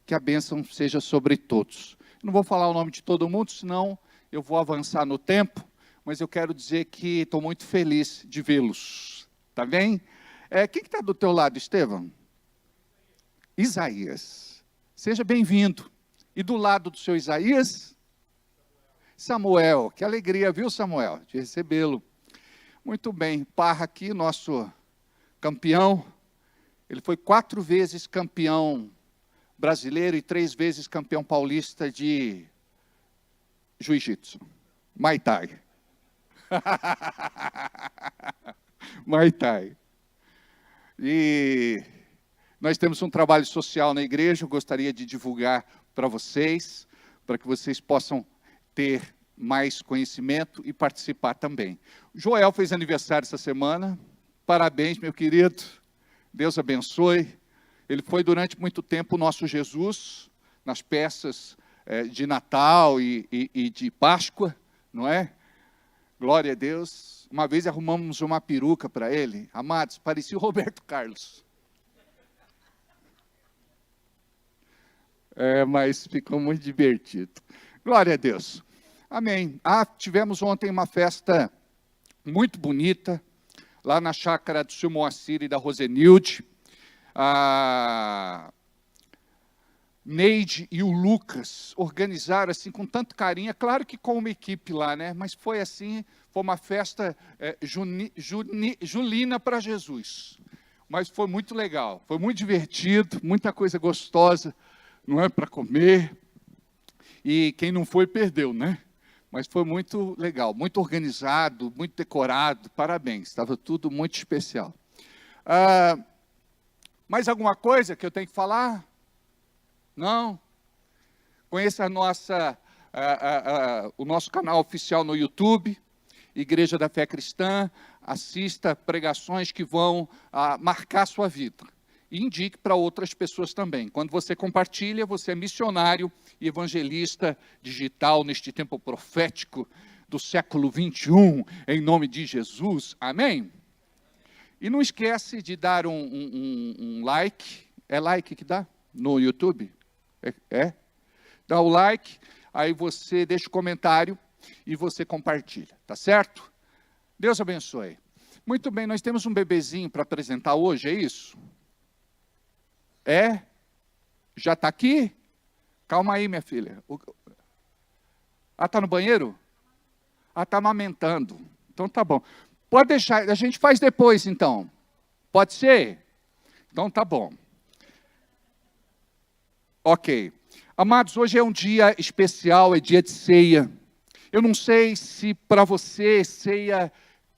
Que a bênção seja sobre todos. Não vou falar o nome de todo mundo, senão eu vou avançar no tempo. Mas eu quero dizer que estou muito feliz de vê-los. Tá bem? Quem está do teu lado, Estevão? Isaías. Seja bem-vindo. E do lado do seu Isaías? Samuel. Que alegria, viu, Samuel? De recebê-lo. Muito bem. Parra aqui, nosso campeão. Ele foi 4 vezes campeão brasileiro e 3 vezes campeão paulista de jiu-jitsu. Muay Thai. Muay Thai. E nós temos um trabalho social na igreja, eu gostaria de divulgar para vocês, para que vocês possam ter mais conhecimento e participar também. O Joel fez aniversário essa semana, parabéns, meu querido, Deus abençoe. Ele foi durante muito tempo o nosso Jesus, nas peças de Natal e de Páscoa, não é? Glória a Deus. Uma vez arrumamos uma peruca para ele, amados, parecia o Roberto Carlos. Mas ficou muito divertido. Glória a Deus. Amém. Tivemos ontem uma festa muito bonita, lá na chácara do seu Moacir e da Rosenilde. Neide e o Lucas organizaram assim com tanto carinho, é claro que com uma equipe lá, né? Mas foi assim, foi uma festa julina para Jesus. Mas foi muito legal, foi muito divertido, muita coisa gostosa, não é, para comer. E quem não foi, perdeu, né? Mas foi muito legal, muito organizado, muito decorado, parabéns, estava tudo muito especial. Mais alguma coisa que eu tenho que falar? Não? Conheça o nosso canal oficial no YouTube, Igreja da Fé Cristã, assista pregações que vão marcar sua vida. E indique para outras pessoas também. Quando você compartilha, você é missionário e evangelista digital neste tempo profético do século 21, em nome de Jesus. Amém? E não esquece de dar um like. É like que dá? No YouTube? Dá o like, aí você deixa o comentário e você compartilha, tá certo? Deus abençoe. Muito bem, nós temos um bebezinho para apresentar hoje, é isso? Já está aqui? Calma aí, minha filha. Está no banheiro? Está amamentando. Então tá bom. Pode deixar, a gente faz depois então. Pode ser? Então tá bom. Ok. Amados, hoje é um dia especial, é dia de ceia. Eu não sei se para você ceia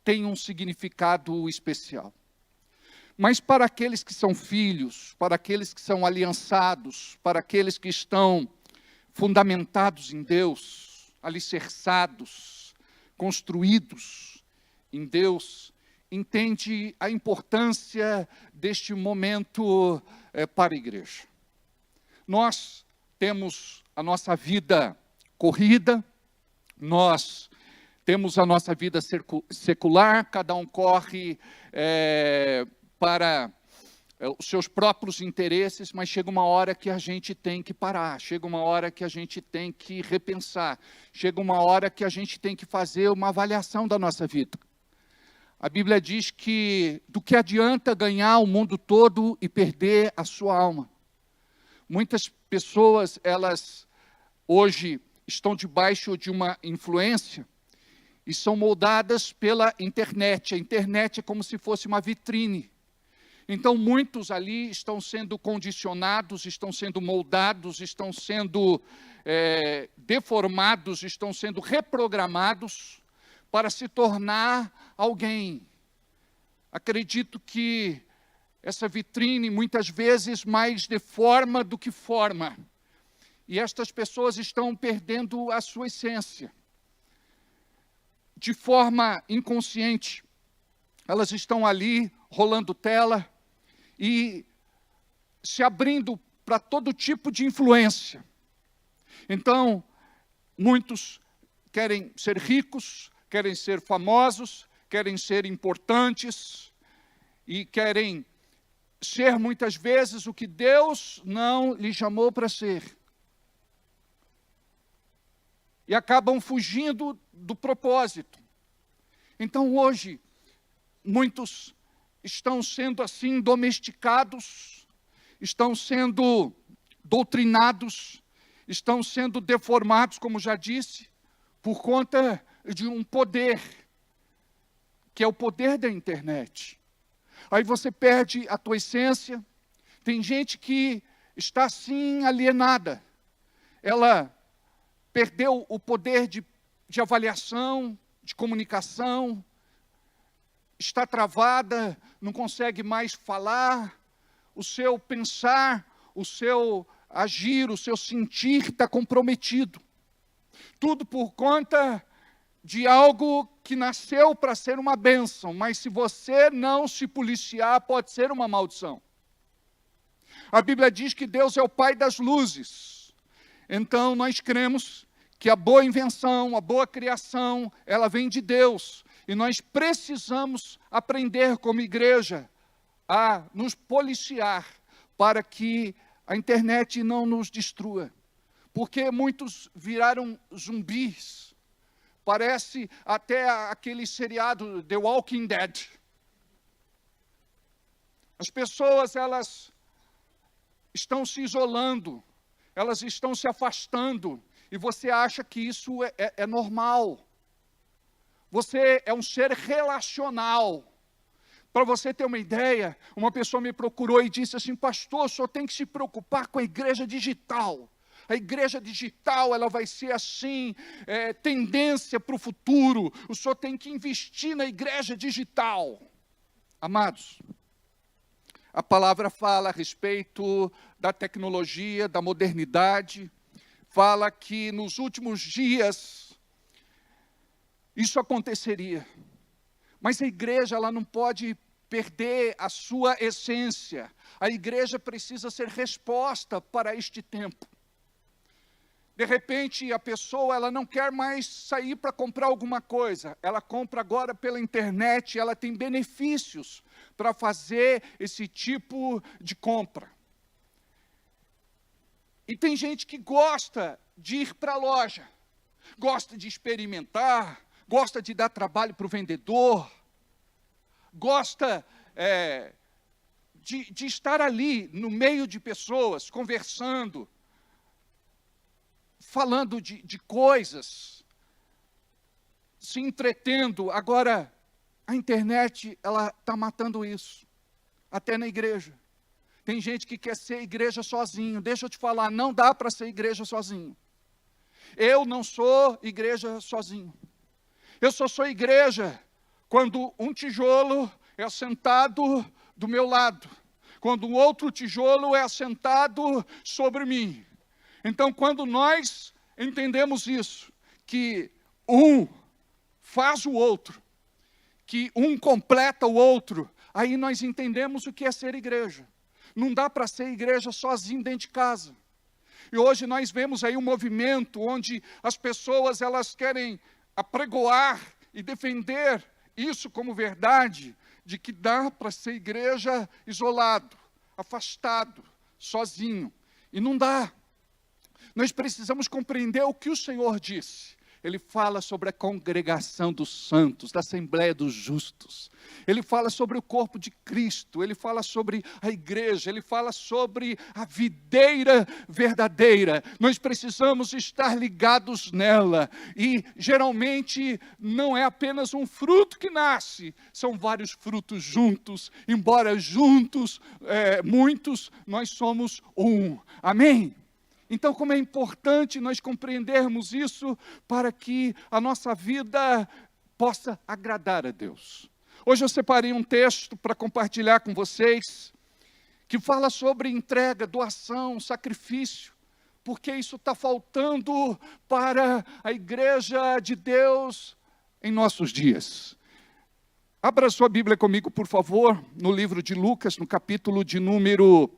tem um significado especial. Mas para aqueles que são filhos, para aqueles que são aliançados, para aqueles que estão fundamentados em Deus, alicerçados, construídos em Deus, entende a importância deste momento para a igreja. Nós temos a nossa vida corrida, nós temos a nossa vida secular, cada um corre para os seus próprios interesses, mas chega uma hora que a gente tem que parar, chega uma hora que a gente tem que repensar, chega uma hora que a gente tem que fazer uma avaliação da nossa vida. A Bíblia diz que do que adianta ganhar o mundo todo e perder a sua alma. Muitas pessoas, elas hoje estão debaixo de uma influência e são moldadas pela internet. A internet é como se fosse uma vitrine. Então, muitos ali estão sendo condicionados, estão sendo moldados, estão sendo deformados, estão sendo reprogramados para se tornar alguém. Acredito que essa vitrine, muitas vezes, mais deforma do que forma. E estas pessoas estão perdendo a sua essência. De forma inconsciente, elas estão ali, rolando tela, e se abrindo para todo tipo de influência. Então, muitos querem ser ricos, querem ser famosos, querem ser importantes, e querem ser muitas vezes o que Deus não lhe chamou para ser. E acabam fugindo do propósito. Então hoje, muitos estão sendo assim domesticados, estão sendo doutrinados, estão sendo deformados, como já disse, por conta de um poder, que é o poder da internet. Aí você perde a tua essência. Tem gente que está assim alienada. Ela perdeu o poder de avaliação, de comunicação, está travada, não consegue mais falar, o seu pensar, o seu agir, o seu sentir está comprometido. Tudo por conta de algo que nasceu para ser uma bênção, mas se você não se policiar, pode ser uma maldição. A Bíblia diz que Deus é o Pai das luzes. Então nós cremos que a boa invenção, a boa criação, ela vem de Deus. E nós precisamos aprender como igreja a nos policiar para que a internet não nos destrua. Porque muitos viraram zumbis. Parece até aquele seriado The Walking Dead. As pessoas, elas estão se isolando, elas estão se afastando, e você acha que isso é normal. Você é um ser relacional. Para você ter uma ideia, uma pessoa me procurou e disse assim: pastor, o senhor tem que se preocupar com a igreja digital. A igreja digital, ela vai ser assim, tendência para o futuro. O senhor tem que investir na igreja digital. Amados, a palavra fala a respeito da tecnologia, da modernidade. Fala que nos últimos dias isso aconteceria. Mas a igreja, ela não pode perder a sua essência. A igreja precisa ser resposta para este tempo. De repente, a pessoa, ela não quer mais sair para comprar alguma coisa. Ela compra agora pela internet, ela tem benefícios para fazer esse tipo de compra. E tem gente que gosta de ir para a loja, gosta de experimentar, gosta de dar trabalho para o vendedor, gosta de estar ali no meio de pessoas, conversando, falando de coisas, se entretendo. Agora, a internet, ela está matando isso, até na igreja. Tem gente que quer ser igreja sozinho. Deixa eu te falar, não dá para ser igreja sozinho. Eu não sou igreja sozinho. Eu só sou igreja quando um tijolo é assentado do meu lado, quando um outro tijolo é assentado sobre mim. Então, quando nós entendemos isso, que um faz o outro, que um completa o outro, aí nós entendemos o que é ser igreja. Não dá para ser igreja sozinho dentro de casa. E hoje nós vemos aí um movimento onde as pessoas, elas querem apregoar e defender isso como verdade, de que dá para ser igreja isolado, afastado, sozinho. E não dá. Nós precisamos compreender o que o Senhor disse. Ele fala sobre a congregação dos santos, da Assembleia dos Justos. Ele fala sobre o corpo de Cristo, ele fala sobre a igreja, ele fala sobre a videira verdadeira. Nós precisamos estar ligados nela. E geralmente não é apenas um fruto que nasce, são vários frutos juntos. Embora juntos, muitos, nós somos um. Amém? Então, como é importante nós compreendermos isso para que a nossa vida possa agradar a Deus. Hoje eu separei um texto para compartilhar com vocês, que fala sobre entrega, doação, sacrifício, porque isso está faltando para a igreja de Deus em nossos dias. Abra sua Bíblia comigo, por favor, no livro de Lucas, no capítulo de número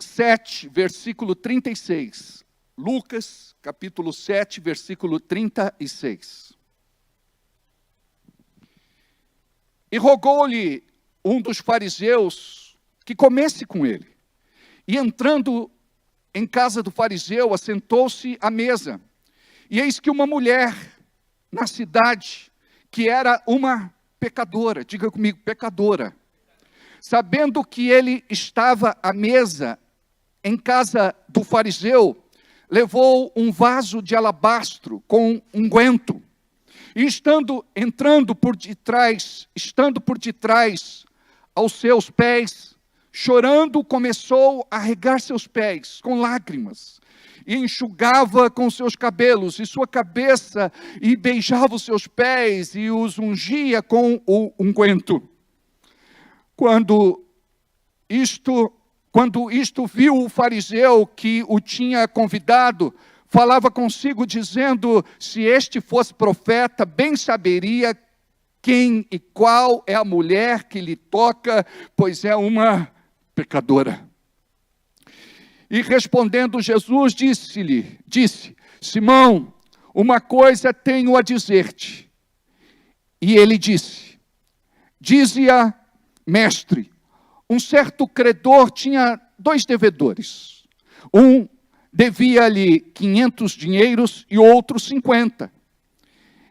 7, versículo 36. Lucas, capítulo 7, versículo 36. E rogou-lhe um dos fariseus que comesse com ele. E entrando em casa do fariseu, assentou-se à mesa. E eis que uma mulher na cidade, que era uma pecadora, diga comigo, pecadora, sabendo que ele estava à mesa em casa do fariseu, levou um vaso de alabastro com unguento, e estando por detrás aos seus pés, chorando, começou a regar seus pés com lágrimas, e enxugava com seus cabelos e sua cabeça, e beijava os seus pés, e os ungia com o unguento. Quando isto viu o fariseu que o tinha convidado, falava consigo dizendo: se este fosse profeta, bem saberia quem e qual é a mulher que lhe toca, pois é uma pecadora. E respondendo Jesus, disse: Simão, uma coisa tenho a dizer-te. E ele disse: dize-a, mestre. Um certo credor tinha 2 devedores. Um devia-lhe 500 dinheiros e outro 50.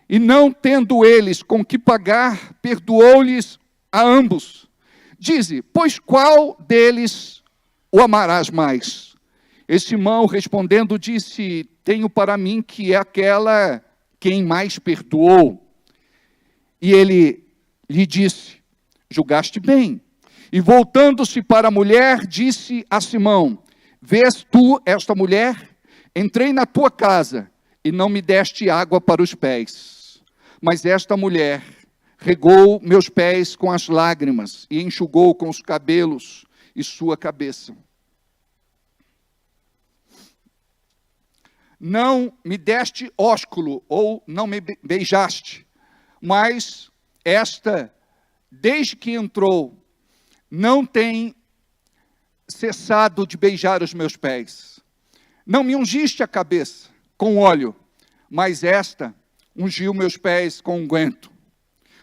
E não tendo eles com que pagar, perdoou-lhes a ambos. Dize, pois qual deles o amarás mais. E Simão, respondendo, disse: tenho para mim que é aquela quem mais perdoou. E ele lhe disse: julgaste bem. E voltando-se para a mulher, disse a Simão: vês tu esta mulher? Entrei na tua casa e não me deste água para os pés. Mas esta mulher regou meus pés com as lágrimas e enxugou com os cabelos e sua cabeça. Não me deste ósculo, ou não me beijaste, mas esta, desde que entrou, não tem cessado de beijar os meus pés. Não me ungiste a cabeça com óleo, mas esta ungiu meus pés com unguento.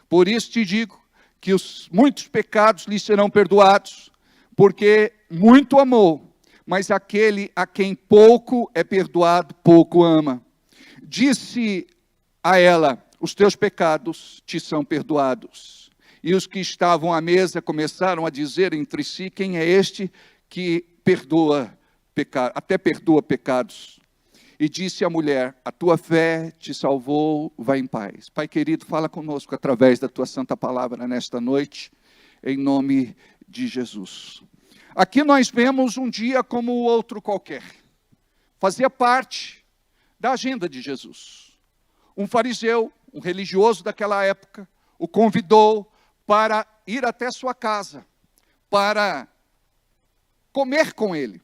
Por isso te digo que os muitos pecados lhe serão perdoados, porque muito amou. Mas aquele a quem pouco é perdoado, pouco ama. Disse a ela: os teus pecados te são perdoados. E os que estavam à mesa começaram a dizer entre si: quem é este que até perdoa pecados? E disse a mulher: a tua fé te salvou, vai em paz. Pai querido, fala conosco através da tua santa palavra nesta noite, em nome de Jesus. Aqui nós vemos um dia como o outro qualquer. Fazia parte da agenda de Jesus. Um fariseu, um religioso daquela época, o convidou para ir até sua casa, para comer com ele.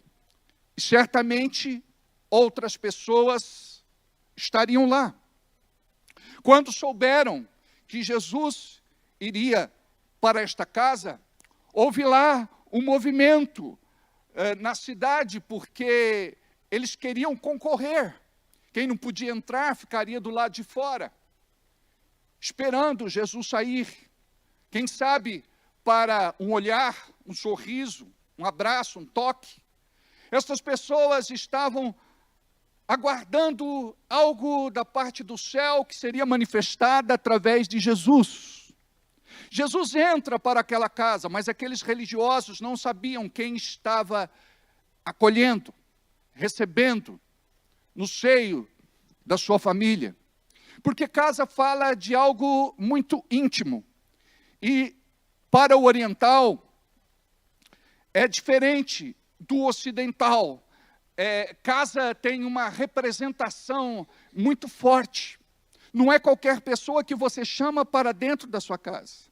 E certamente outras pessoas estariam lá. Quando souberam que Jesus iria para esta casa, houve lá um movimento na cidade, porque eles queriam concorrer. Quem não podia entrar ficaria do lado de fora, esperando Jesus sair. Quem sabe para um olhar, um sorriso, um abraço, um toque. Essas pessoas estavam aguardando algo da parte do céu que seria manifestada através de Jesus. Jesus entra para aquela casa, mas aqueles religiosos não sabiam quem estava acolhendo, recebendo no seio da sua família. Porque casa fala de algo muito íntimo. E para o oriental é diferente do ocidental. Casa tem uma representação muito forte. Não é qualquer pessoa que você chama para dentro da sua casa.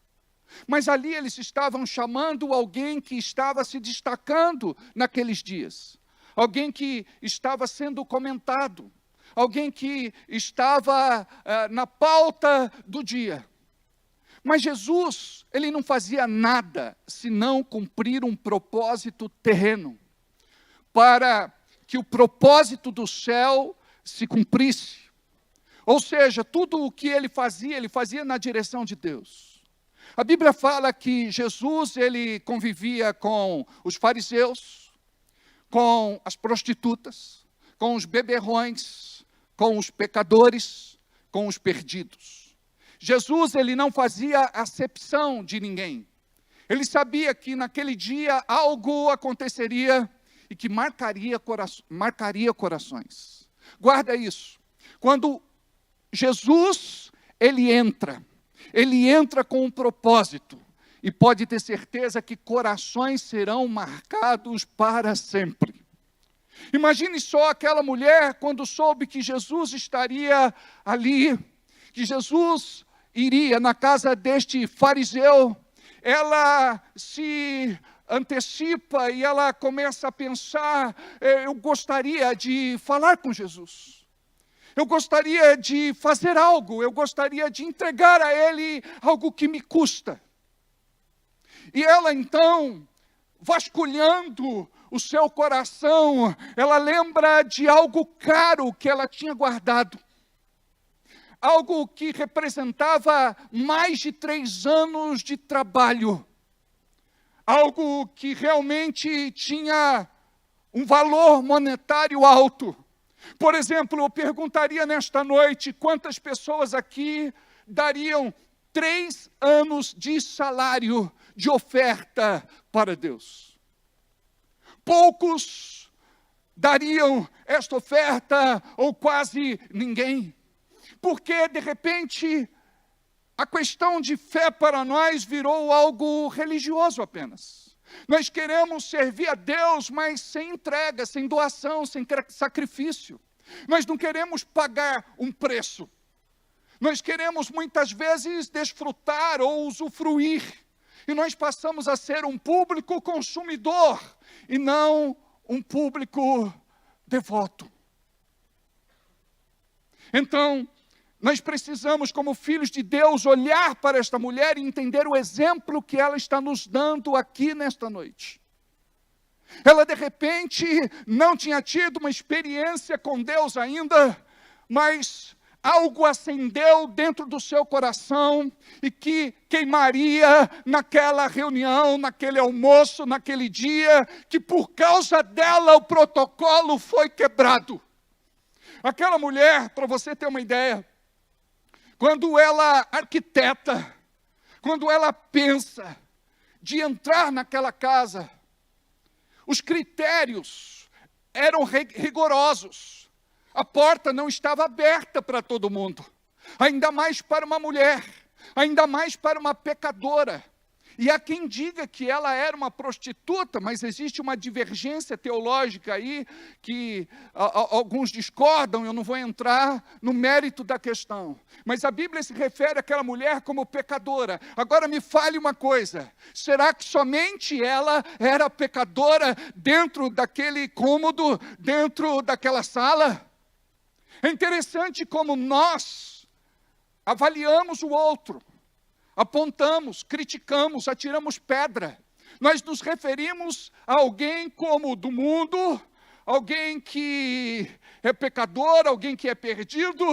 Mas ali eles estavam chamando alguém que estava se destacando naqueles dias. Alguém que estava sendo comentado. Alguém que estava na pauta do dia. Mas Jesus, ele não fazia nada senão cumprir um propósito terreno. Para que o propósito do céu se cumprisse. Ou seja, tudo o que ele fazia na direção de Deus. A Bíblia fala que Jesus, ele convivia com os fariseus, com as prostitutas, com os beberrões, com os pecadores, com os perdidos. Jesus, ele não fazia acepção de ninguém. Ele sabia que naquele dia algo aconteceria e que marcaria corações. Guarda isso. Quando Jesus, ele entra com um propósito, e pode ter certeza que corações serão marcados para sempre. Imagine só aquela mulher, quando soube que Jesus estaria ali, que Jesus iria na casa deste fariseu, ela se antecipa e ela começa a pensar: eu gostaria de falar com Jesus. Eu gostaria de fazer algo, eu gostaria de entregar a Ele algo que me custa. E ela então, vasculhando o seu coração, ela lembra de algo caro que ela tinha guardado. Algo que representava mais de 3 anos de trabalho. Algo que realmente tinha um valor monetário alto. Por exemplo, eu perguntaria nesta noite, quantas pessoas aqui dariam 3 anos de salário, de oferta para Deus? poucos dariam esta oferta, ou quase ninguém. Porque, de repente, a questão de fé para nós virou algo religioso apenas. Nós queremos servir a Deus, mas sem entrega, sem doação, sem sacrifício. Nós não queremos pagar um preço. Nós queremos muitas vezes desfrutar ou usufruir. E nós passamos a ser um público consumidor e não um público devoto. Então, nós precisamos, como filhos de Deus, olhar para esta mulher e entender o exemplo que ela está nos dando aqui nesta noite. Ela, de repente, não tinha tido uma experiência com Deus ainda, mas algo acendeu dentro do seu coração e que queimaria naquela reunião, naquele almoço, naquele dia, que por causa dela o protocolo foi quebrado. Aquela mulher, para você ter uma ideia, quando ela arquiteta, quando ela pensa de entrar naquela casa, os critérios eram rigorosos. A porta não estava aberta para todo mundo, ainda mais para uma mulher, ainda mais para uma pecadora. E há quem diga que ela era uma prostituta, mas existe uma divergência teológica aí, que alguns discordam, eu não vou entrar no mérito da questão. Mas a Bíblia se refere àquela mulher como pecadora. Agora me fale uma coisa, será que somente ela era pecadora dentro daquele cômodo, dentro daquela sala? É interessante como nós avaliamos o outro. Apontamos, criticamos, atiramos pedra. Nós nos referimos a alguém como do mundo, alguém que é pecador, alguém que é perdido,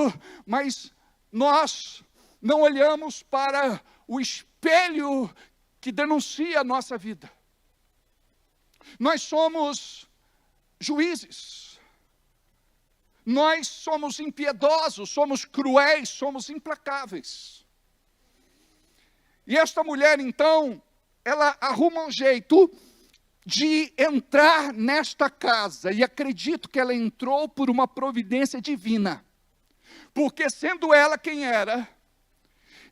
mas nós não olhamos para o espelho que denuncia a nossa vida. Nós somos juízes. Nós somos impiedosos, somos cruéis, somos implacáveis. E esta mulher, então, ela arruma um jeito de entrar nesta casa. E acredito que ela entrou por uma providência divina. Porque sendo ela quem era,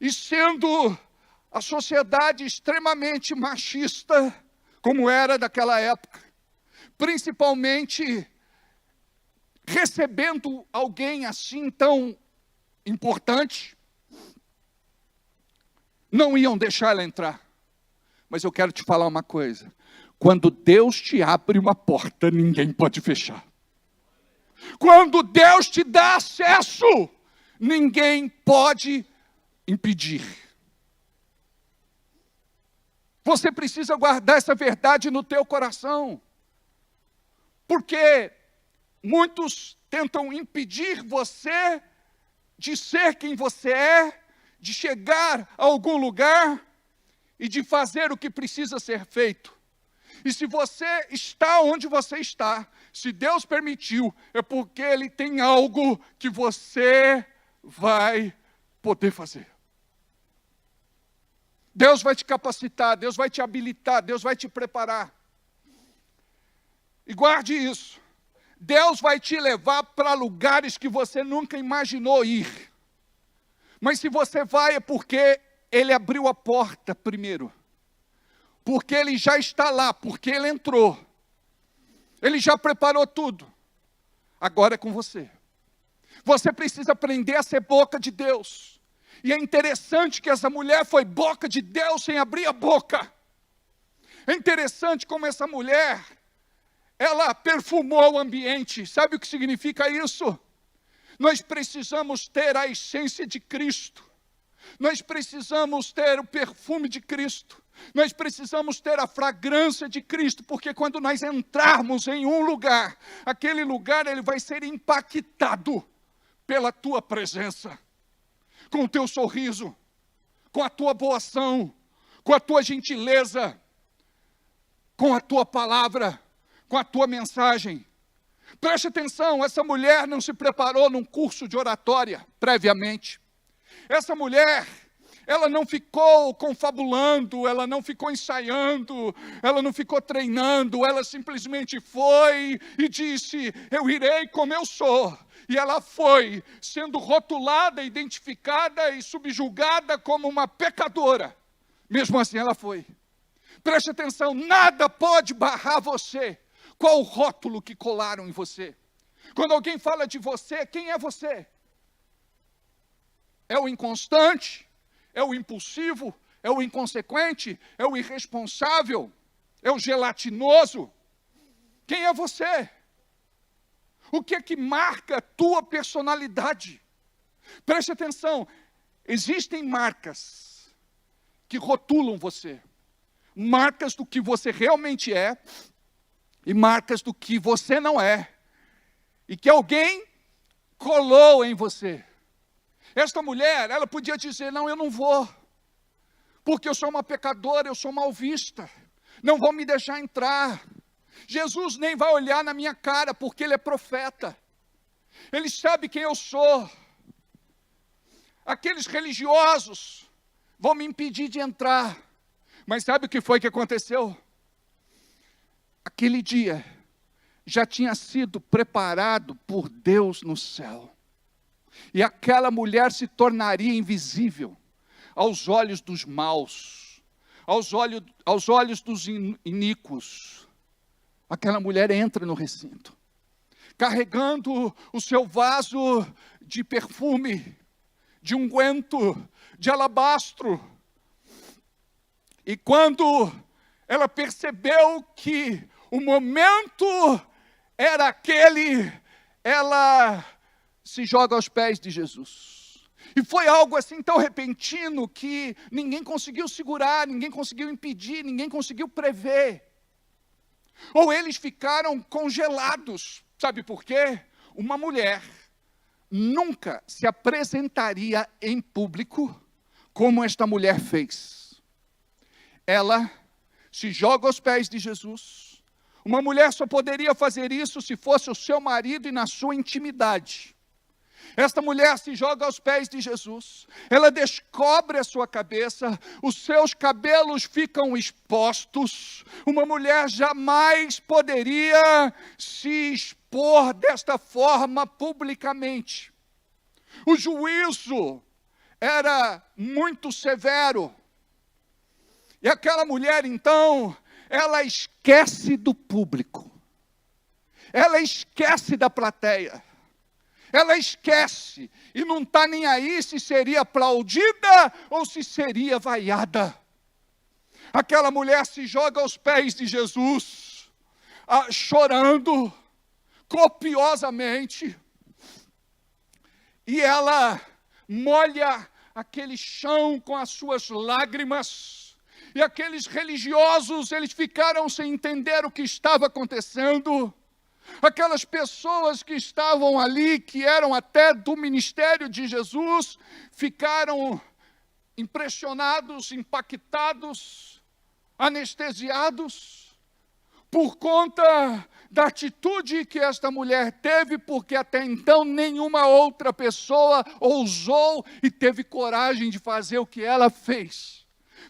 e sendo a sociedade extremamente machista, como era daquela época, principalmente recebendo alguém assim tão importante, não iam deixar ela entrar. Mas eu quero te falar uma coisa. Quando Deus te abre uma porta, ninguém pode fechar. Quando Deus te dá acesso, ninguém pode impedir. Você precisa guardar essa verdade no teu coração. Porque muitos tentam impedir você de ser quem você é, de chegar a algum lugar e de fazer o que precisa ser feito. E se você está onde você está, se Deus permitiu, é porque Ele tem algo que você vai poder fazer. Deus vai te capacitar, Deus vai te habilitar, Deus vai te preparar. E guarde isso. Deus vai te levar para lugares que você nunca imaginou ir. Mas se você vai é porque Ele abriu a porta primeiro. Porque Ele já está lá, porque Ele entrou. Ele já preparou tudo. Agora é com você. Você precisa aprender a ser boca de Deus. E é interessante que essa mulher foi boca de Deus sem abrir a boca. É interessante como essa mulher, ela perfumou o ambiente. Sabe o que significa isso? Nós precisamos ter a essência de Cristo. Nós precisamos ter o perfume de Cristo. Nós precisamos ter a fragrância de Cristo, porque quando nós entrarmos em um lugar, aquele lugar ele vai ser impactado pela tua presença, com o teu sorriso, com a tua boa ação, com a tua gentileza, com a tua palavra, com a tua mensagem. Preste atenção, essa mulher não se preparou num curso de oratória previamente. Essa mulher, Ela não ficou confabulando, ela não ficou ensaiando, ela não ficou treinando, ela simplesmente foi e disse: eu irei como eu sou. E ela foi, sendo rotulada, identificada e subjugada como uma pecadora. Mesmo assim ela foi. Preste atenção, nada pode barrar você. Qual o rótulo que colaram em você? Quando alguém fala de você, quem é você? É o inconstante? É o impulsivo? É o inconsequente? É o irresponsável? É o gelatinoso? Quem é você? O que é que marca a tua personalidade? Preste atenção, existem marcas que rotulam você. Marcas do que você realmente é e marcas do que você não é. E que alguém colou em você. Esta mulher, ela podia dizer: não, eu não vou, porque eu sou uma pecadora, eu sou mal vista, não vão me deixar entrar. Jesus nem vai olhar na minha cara, porque Ele é profeta, Ele sabe quem eu sou. Aqueles religiosos vão me impedir de entrar. Mas sabe o que foi que aconteceu? Aquele dia já tinha sido preparado por Deus no céu. E aquela mulher se tornaria invisível aos olhos dos maus, aos olhos dos iníquos. Aquela mulher entra no recinto, carregando o seu vaso de perfume, de unguento, de alabastro. E quando ela percebeu que o momento era aquele, ela se joga aos pés de Jesus. E foi algo assim tão repentino que ninguém conseguiu segurar, ninguém conseguiu impedir, ninguém conseguiu prever. Ou eles ficaram congelados. Sabe por quê? Uma mulher nunca se apresentaria em público como esta mulher fez. Ela se joga aos pés de Jesus. Uma mulher só poderia fazer isso se fosse o seu marido e na sua intimidade. Esta mulher se joga aos pés de Jesus, ela descobre a sua cabeça, os seus cabelos ficam expostos. Uma mulher jamais poderia se expor desta forma publicamente. O juízo era muito severo. E aquela mulher, então, ela esquece do público, ela esquece da plateia. Ela esquece e não está nem aí se seria aplaudida ou se seria vaiada. Aquela mulher se joga aos pés de Jesus, chorando copiosamente. E ela molha aquele chão com as suas lágrimas. E aqueles religiosos, eles ficaram sem entender o que estava acontecendo. Aquelas pessoas que estavam ali, que eram até do ministério de Jesus, ficaram impressionados, impactados, anestesiados, por conta da atitude que esta mulher teve, porque até então nenhuma outra pessoa ousou e teve coragem de fazer o que ela fez.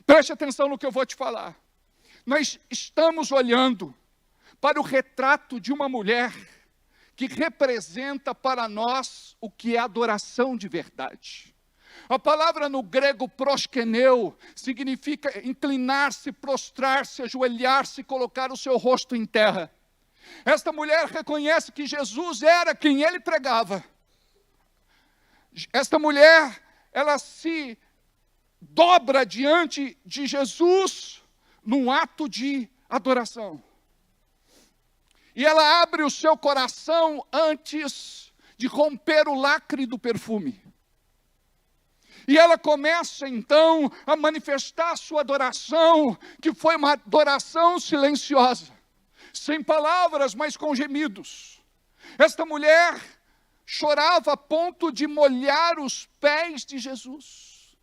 Preste atenção no que eu vou te falar. Nós estamos olhando para o retrato de uma mulher que representa para nós o que é adoração de verdade. A palavra no grego proskeneu significa inclinar-se, prostrar-se, ajoelhar-se, colocar o seu rosto em terra. Esta mulher reconhece que Jesus era quem ele pregava. Esta mulher, ela se dobra diante de Jesus num ato de adoração. E ela abre o seu coração antes de romper o lacre do perfume. E ela começa então a manifestar a sua adoração, que foi uma adoração silenciosa, sem palavras, mas com gemidos. Esta mulher chorava a ponto de molhar os pés de Jesus.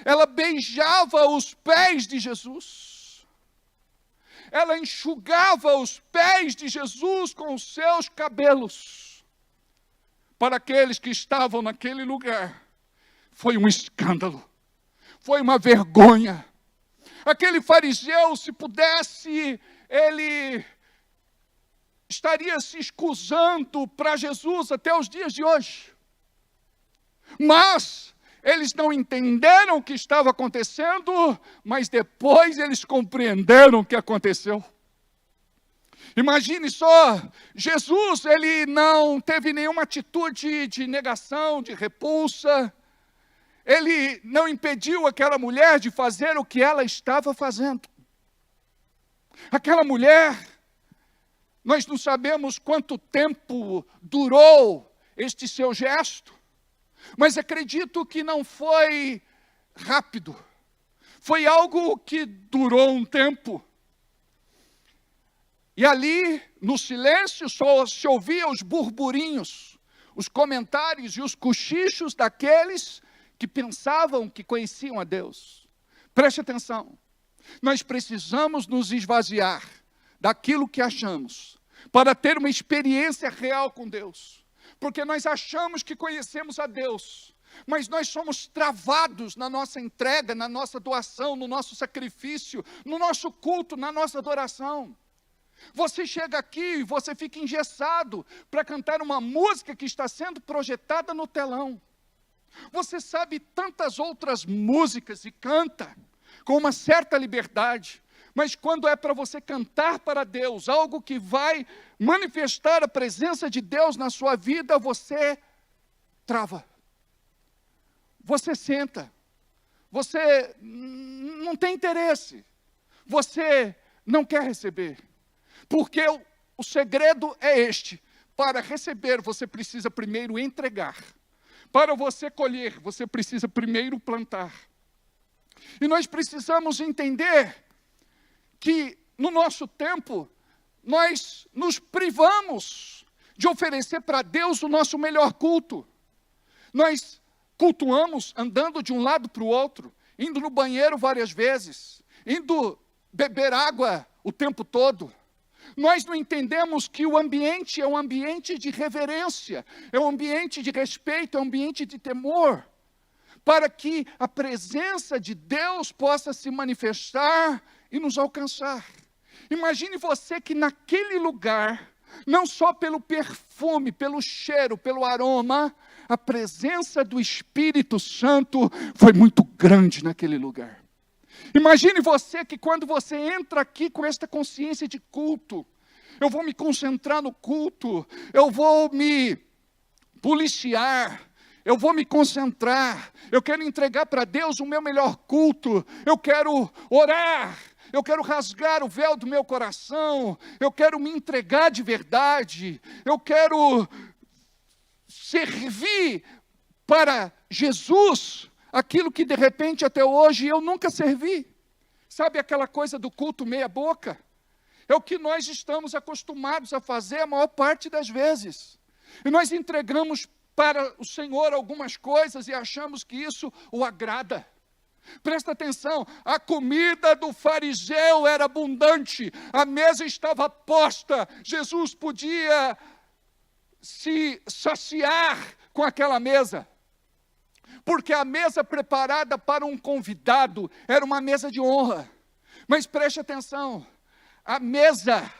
Ela beijava os pés de Jesus. Ela enxugava os pés de Jesus com os seus cabelos. Para aqueles que estavam naquele lugar, foi um escândalo. foi uma vergonha. Aquele fariseu, se pudesse, ele estaria se escusando para Jesus até os dias de hoje. Mas eles não entenderam o que estava acontecendo, mas depois eles compreenderam o que aconteceu. Imagine só, Jesus, ele não teve nenhuma atitude de negação, de repulsa. Ele não impediu aquela mulher de fazer o que ela estava fazendo. Aquela mulher, nós não sabemos quanto tempo durou este seu gesto, mas acredito que não foi rápido. Foi algo que durou um tempo. E ali, no silêncio, só se ouvia os burburinhos, os comentários e os cochichos daqueles que pensavam que conheciam a Deus. Preste atenção. Nós precisamos nos esvaziar daquilo que achamos, para ter uma experiência real com Deus. Porque nós achamos que conhecemos a Deus, mas nós somos travados na nossa entrega, na nossa doação, no nosso sacrifício, no nosso culto, na nossa adoração. Você chega aqui e você fica engessado para cantar uma música que está sendo projetada no telão. Você sabe tantas outras músicas e canta com uma certa liberdade, mas quando é para você cantar para Deus, algo que vai manifestar a presença de Deus na sua vida, você trava. Você senta. Você não tem interesse. Você não quer receber. Porque o segredo é este: para receber, você precisa primeiro entregar. Para você colher, você precisa primeiro plantar. E nós precisamos entender que no nosso tempo, nós nos privamos de oferecer para Deus o nosso melhor culto. Nós cultuamos andando de um lado para o outro, indo no banheiro várias vezes, indo beber água o tempo todo. Nós não entendemos que o ambiente é um ambiente de reverência, é um ambiente de respeito, é um ambiente de temor, para que a presença de Deus possa se manifestar e nos alcançar. Imagine você que naquele lugar, não só pelo perfume, pelo cheiro, pelo aroma, a presença do Espírito Santo foi muito grande naquele lugar. Imagine você que quando você entra aqui com esta consciência de culto, eu vou me concentrar no culto, eu vou me policiar, eu vou me concentrar, eu quero entregar para Deus o meu melhor culto, eu quero orar, eu quero rasgar o véu do meu coração, eu quero me entregar de verdade, eu quero servir para Jesus aquilo que de repente até hoje eu nunca servi. Sabe aquela coisa do culto meia boca? É o que nós estamos acostumados a fazer a maior parte das vezes. E nós entregamos para o Senhor algumas coisas e achamos que isso o agrada. Presta atenção, a comida do fariseu era abundante, a mesa estava posta, Jesus podia se saciar com aquela mesa. Porque a mesa preparada para um convidado era uma mesa de honra. Mas preste atenção, a mesa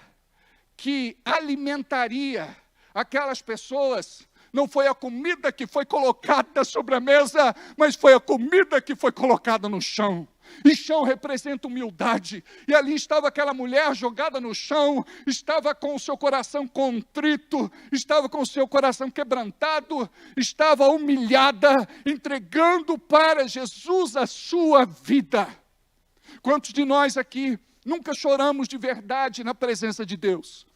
que alimentaria aquelas pessoas não foi a comida que foi colocada sobre a mesa, mas foi a comida que foi colocada no chão. E chão representa humildade. E ali estava aquela mulher jogada no chão, estava com o seu coração contrito, estava com o seu coração quebrantado, estava humilhada, entregando para Jesus a sua vida. Quantos de nós aqui nunca choramos de verdade na presença de Deus?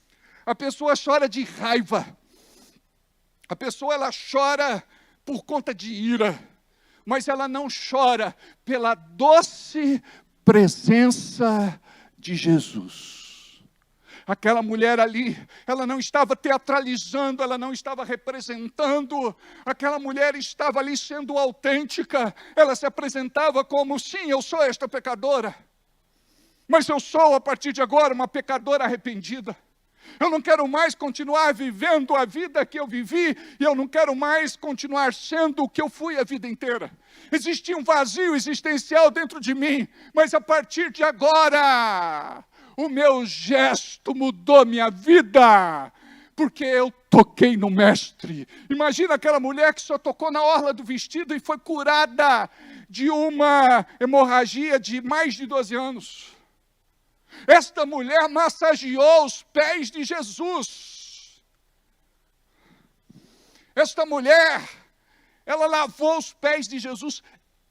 A pessoa chora de raiva. A pessoa ela chora por conta de ira, mas ela não chora pela doce presença de Jesus. Aquela mulher ali, ela não estava teatralizando, ela não estava representando, aquela mulher estava ali sendo autêntica, ela se apresentava como, sim, eu sou esta pecadora, mas eu sou a partir de agora uma pecadora arrependida. Eu não quero mais continuar vivendo a vida que eu vivi, e eu não quero mais continuar sendo o que eu fui a vida inteira. Existia um vazio existencial dentro de mim, mas a partir de agora, o meu gesto mudou minha vida, porque eu toquei no Mestre. Imagina aquela mulher que só tocou na orla do vestido e foi curada de uma hemorragia de mais de 12 anos. Esta mulher massageou os pés de Jesus. Esta mulher, ela lavou os pés de Jesus.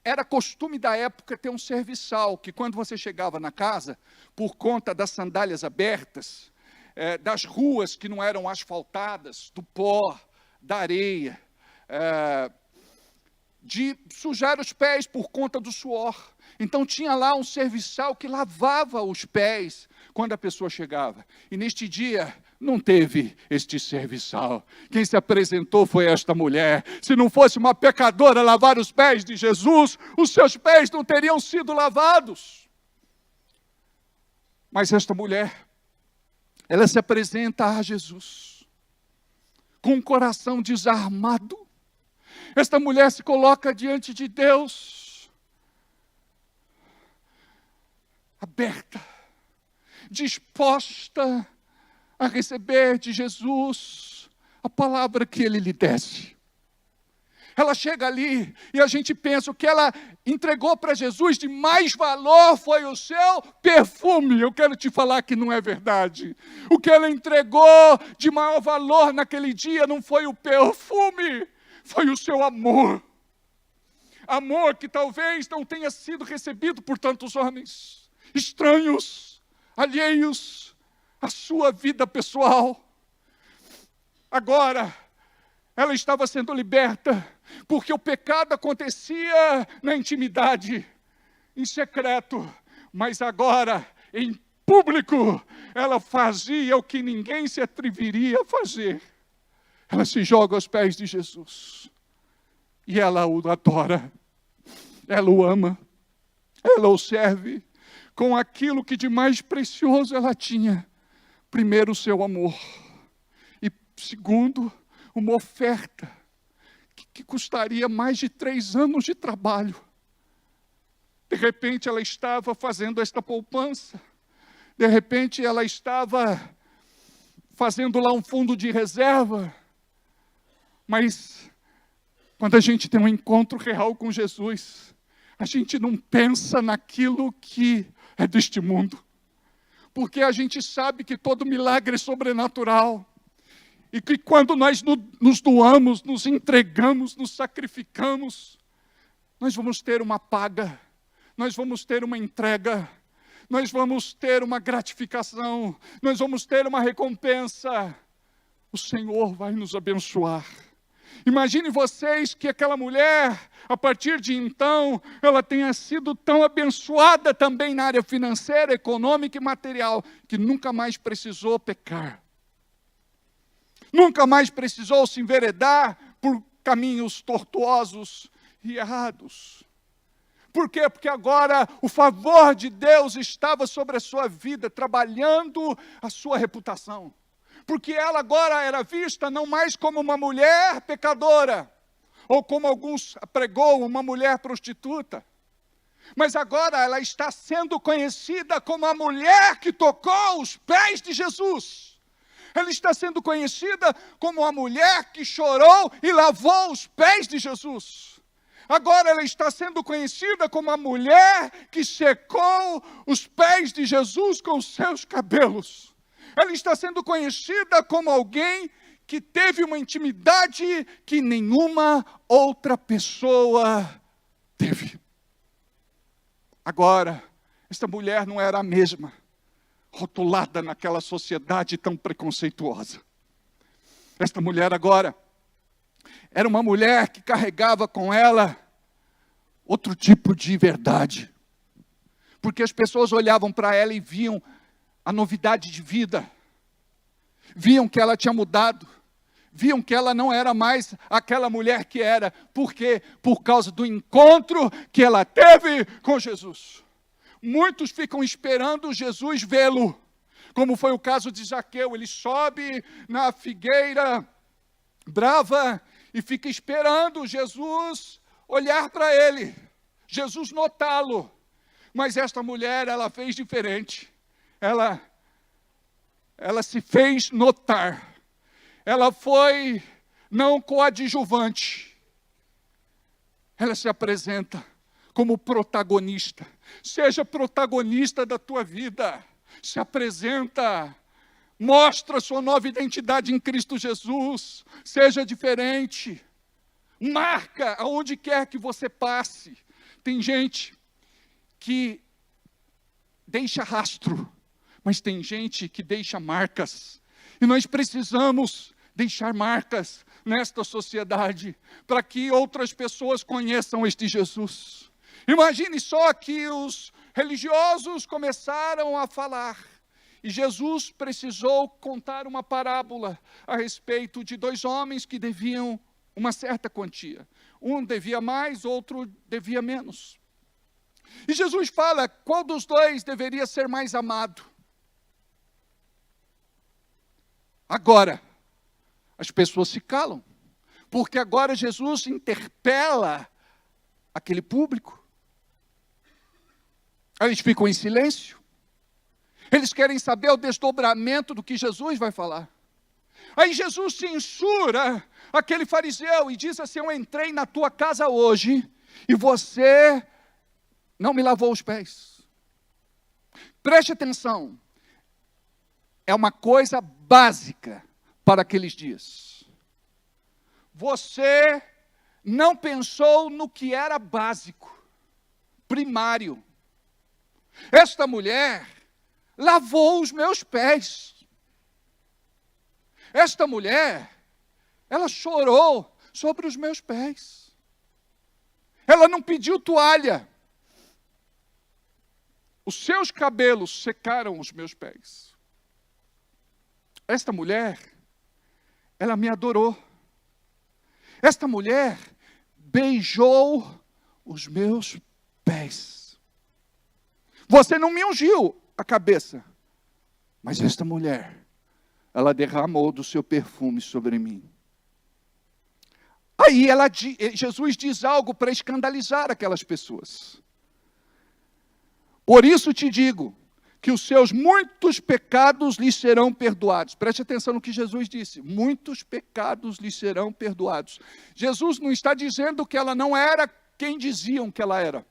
Era costume da época ter um serviçal, que quando você chegava na casa, por conta das sandálias abertas, das ruas que não eram asfaltadas, do pó, da areia, de sujar os pés por conta do suor. Então tinha lá um serviçal que lavava os pés quando a pessoa chegava. E neste dia não teve este serviçal. Quem se apresentou foi esta mulher. Se não fosse uma pecadora lavar os pés de Jesus, os seus pés não teriam sido lavados. Mas esta mulher, ela se apresenta a Jesus com um coração desarmado. Esta mulher se coloca diante de Deus aberta, disposta a receber de Jesus a palavra que Ele lhe desse. Ela chega ali e a gente pensa, o que ela entregou para Jesus de mais valor foi o seu perfume. Eu quero te falar que não é verdade. O que ela entregou de maior valor naquele dia não foi o perfume, foi o seu amor. Amor que talvez não tenha sido recebido por tantos homens estranhos, alheios à sua vida pessoal. Agora, ela estava sendo liberta, porque o pecado acontecia na intimidade, em secreto, mas agora, em público, ela fazia o que ninguém se atreveria a fazer. Ela se joga aos pés de Jesus, e ela o adora, ela o ama, ela o serve, com aquilo que de mais precioso ela tinha. Primeiro, o seu amor. E segundo, uma oferta que custaria mais de 3 anos de trabalho. De repente, ela estava fazendo esta poupança. De repente, ela estava fazendo lá um fundo de reserva. Mas, quando a gente tem um encontro real com Jesus, a gente não pensa naquilo que é deste mundo, porque a gente sabe que todo milagre é sobrenatural, e que quando nós nos doamos, nos entregamos, nos sacrificamos, nós vamos ter uma paga, nós vamos ter uma entrega, nós vamos ter uma gratificação, nós vamos ter uma recompensa. O Senhor vai nos abençoar. Imagine vocês que aquela mulher, a partir de então, ela tenha sido tão abençoada também na área financeira, econômica e material, que nunca mais precisou pecar. Nunca mais precisou se enveredar por caminhos tortuosos e errados. Por quê? Porque agora o favor de Deus estava sobre a sua vida, trabalhando a sua reputação. Porque ela agora era vista não mais como uma mulher pecadora, ou como alguns pregou, uma mulher prostituta, mas agora ela está sendo conhecida como a mulher que tocou os pés de Jesus. Ela está sendo conhecida como a mulher que chorou e lavou os pés de Jesus. Agora ela está sendo conhecida como a mulher que secou os pés de Jesus com os seus cabelos. Ela está sendo conhecida como alguém que teve uma intimidade que nenhuma outra pessoa teve. Agora, esta mulher não era a mesma, rotulada naquela sociedade tão preconceituosa. Esta mulher agora era uma mulher que carregava com ela outro tipo de verdade. Porque as pessoas olhavam para ela e viam a novidade de vida, viam que ela tinha mudado, viam que ela não era mais aquela mulher que era. Por quê? Por causa do encontro que ela teve com Jesus. Muitos ficam esperando Jesus vê-lo, como foi o caso de Zaqueu. Ele sobe na figueira brava e fica esperando Jesus olhar para ele, Jesus notá-lo. Mas esta mulher, ela fez diferente. Ela se fez notar. Ela foi não coadjuvante. Ela se apresenta como protagonista. Seja protagonista da tua vida. Se apresenta. Mostra sua nova identidade em Cristo Jesus. Seja diferente. Marca aonde quer que você passe. Tem gente que deixa rastro, mas tem gente que deixa marcas. E nós precisamos deixar marcas nesta sociedade, para que outras pessoas conheçam este Jesus. Imagine só que os religiosos começaram a falar, e Jesus precisou contar uma parábola a respeito de 2 homens que deviam uma certa quantia. Um devia mais, outro devia menos. E Jesus fala, qual dos 2 deveria ser mais amado? Agora, as pessoas se calam, porque agora Jesus interpela aquele público. Eles ficam em silêncio. Eles querem saber o desdobramento do que Jesus vai falar. Aí Jesus censura aquele fariseu e diz assim, eu entrei na tua casa hoje e você não me lavou os pés. Preste atenção. É uma coisa básica para aqueles dias. Você não pensou no que era básico, primário. Esta mulher lavou os meus pés. Esta mulher, ela chorou sobre os meus pés. Ela não pediu toalha. Os seus cabelos secaram os meus pés. Esta mulher, ela me adorou. Esta mulher beijou os meus pés. Você não me ungiu a cabeça, mas esta mulher, ela derramou do seu perfume sobre mim. Aí Jesus diz algo para escandalizar aquelas pessoas. Por isso te digo, que os seus muitos pecados lhes serão perdoados. Preste atenção no que Jesus disse. Muitos pecados lhes serão perdoados. Jesus não está dizendo que ela não era quem diziam que ela era.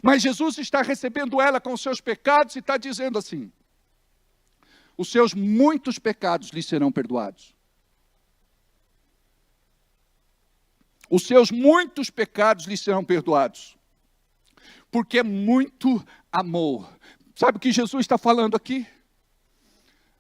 Mas Jesus está recebendo ela com os seus pecados e está dizendo assim, os seus muitos pecados lhes serão perdoados. Os seus muitos pecados lhes serão perdoados. Porque muito amor. Sabe o que Jesus está falando aqui?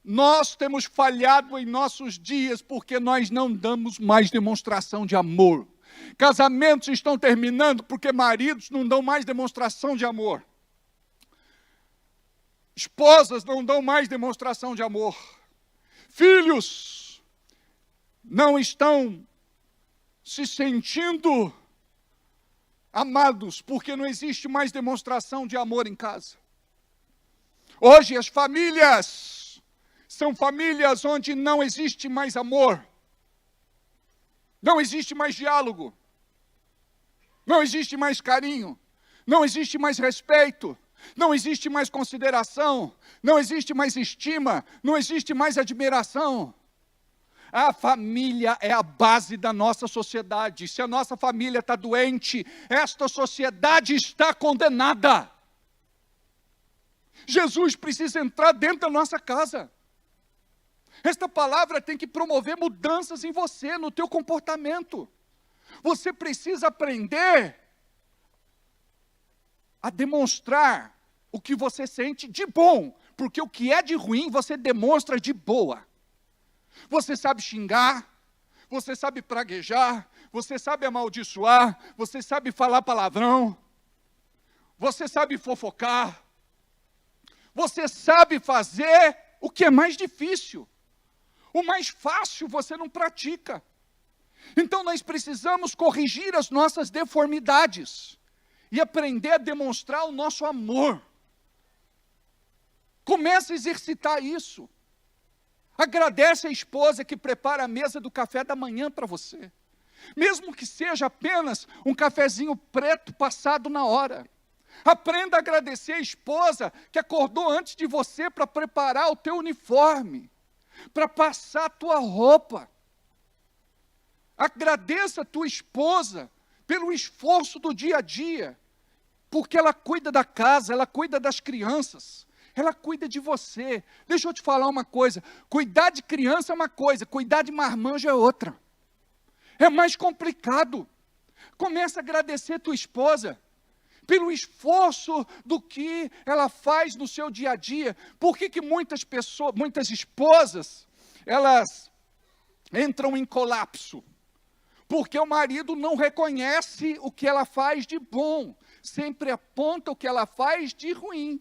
Nós temos falhado em nossos dias porque nós não damos mais demonstração de amor. Casamentos estão terminando porque maridos não dão mais demonstração de amor. Esposas não dão mais demonstração de amor. Filhos não estão se sentindo amados porque não existe mais demonstração de amor em casa. Hoje as famílias são famílias onde não existe mais amor. Não existe mais diálogo. Não existe mais carinho. Não existe mais respeito. Não existe mais consideração. Não existe mais estima. Não existe mais admiração. A família é a base da nossa sociedade. Se a nossa família está doente, esta sociedade está condenada. Jesus precisa entrar dentro da nossa casa. Esta palavra tem que promover mudanças em você, no teu comportamento. Você precisa aprender a demonstrar o que você sente de bom, porque o que é de ruim você demonstra de boa. Você sabe xingar, você sabe praguejar, você sabe amaldiçoar, você sabe falar palavrão, você sabe fofocar, você sabe fazer o que é mais difícil. O mais fácil você não pratica. Então nós precisamos corrigir as nossas deformidades e aprender a demonstrar o nosso amor. Começa a exercitar isso. Agradece a esposa que prepara a mesa do café da manhã para você. Mesmo que seja apenas um cafezinho preto passado na hora. Aprenda a agradecer a esposa que acordou antes de você para preparar o teu uniforme, para passar a tua roupa. Agradeça a tua esposa pelo esforço do dia a dia, porque ela cuida da casa, ela cuida das crianças, ela cuida de você. Deixa eu te falar uma coisa, cuidar de criança é uma coisa, cuidar de marmanjo é outra. É mais complicado. Começa a agradecer a tua esposa pelo esforço do que ela faz no seu dia a dia. Por que muitas pessoas, muitas esposas, elas entram em colapso? Porque o marido não reconhece o que ela faz de bom, sempre aponta o que ela faz de ruim,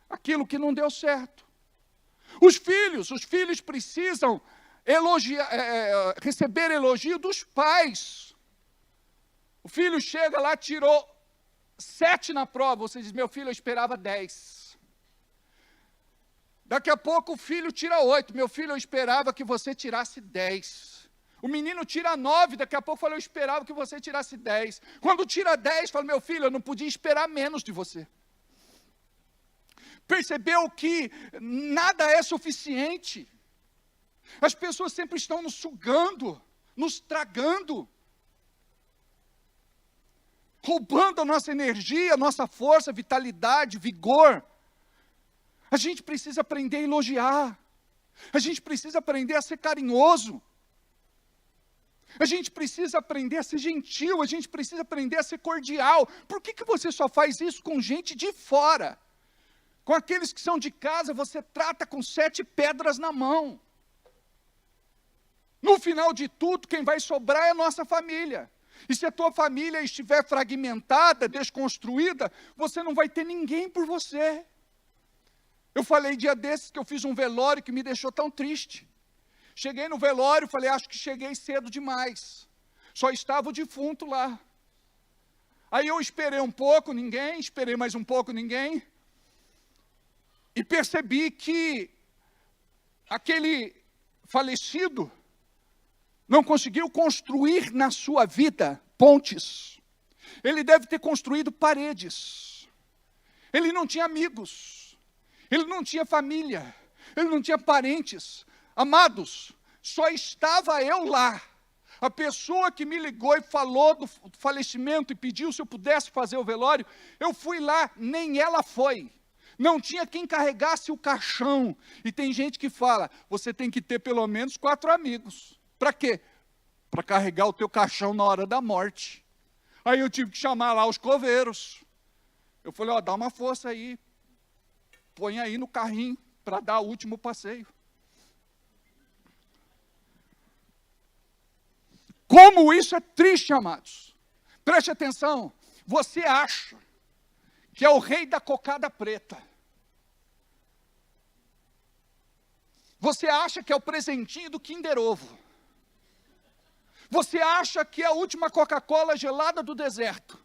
aquilo que não deu certo. Os filhos precisam receber elogio dos pais. O filho chega lá, tirou 7 na prova, você diz, meu filho, eu esperava 10. Daqui a pouco o filho tira 8, meu filho, eu esperava que você tirasse 10. O menino tira 9, daqui a pouco fala, eu esperava que você tirasse 10. Quando tira 10, fala, meu filho, eu não podia esperar menos de você. Percebeu que nada é suficiente. As pessoas sempre estão nos sugando, nos tragando, roubando a nossa energia, a nossa força, vitalidade, vigor. A gente precisa aprender a elogiar. A gente precisa aprender a ser carinhoso. A gente precisa aprender a ser gentil, a gente precisa aprender a ser cordial. Por que você só faz isso com gente de fora? Com aqueles que são de casa, você trata com 7 pedras na mão. No final de tudo, quem vai sobrar é a nossa família. E se a tua família estiver fragmentada, desconstruída, você não vai ter ninguém por você. Eu falei dia desses que eu fiz um velório que me deixou tão triste. Cheguei no velório, falei, acho que cheguei cedo demais. Só estava o defunto lá. Aí eu esperei um pouco, ninguém, esperei mais um pouco, ninguém. E percebi que aquele falecido não conseguiu construir na sua vida pontes. Ele deve ter construído paredes. Ele não tinha amigos. Ele não tinha família. Ele não tinha parentes. Amados, só estava eu lá. A pessoa que me ligou e falou do falecimento e pediu se eu pudesse fazer o velório, eu fui lá, nem ela foi. Não tinha quem carregasse o caixão. E tem gente que fala, você tem que ter pelo menos 4 amigos. Para quê? Para carregar o teu caixão na hora da morte. Aí eu tive que chamar lá os coveiros. Eu falei, dá uma força aí. Põe aí no carrinho para dar o último passeio. Como isso é triste, amados. Preste atenção. Você acha que é o rei da cocada preta. Você acha que é o presentinho do Kinder Ovo. Você acha que é a última Coca-Cola gelada do deserto.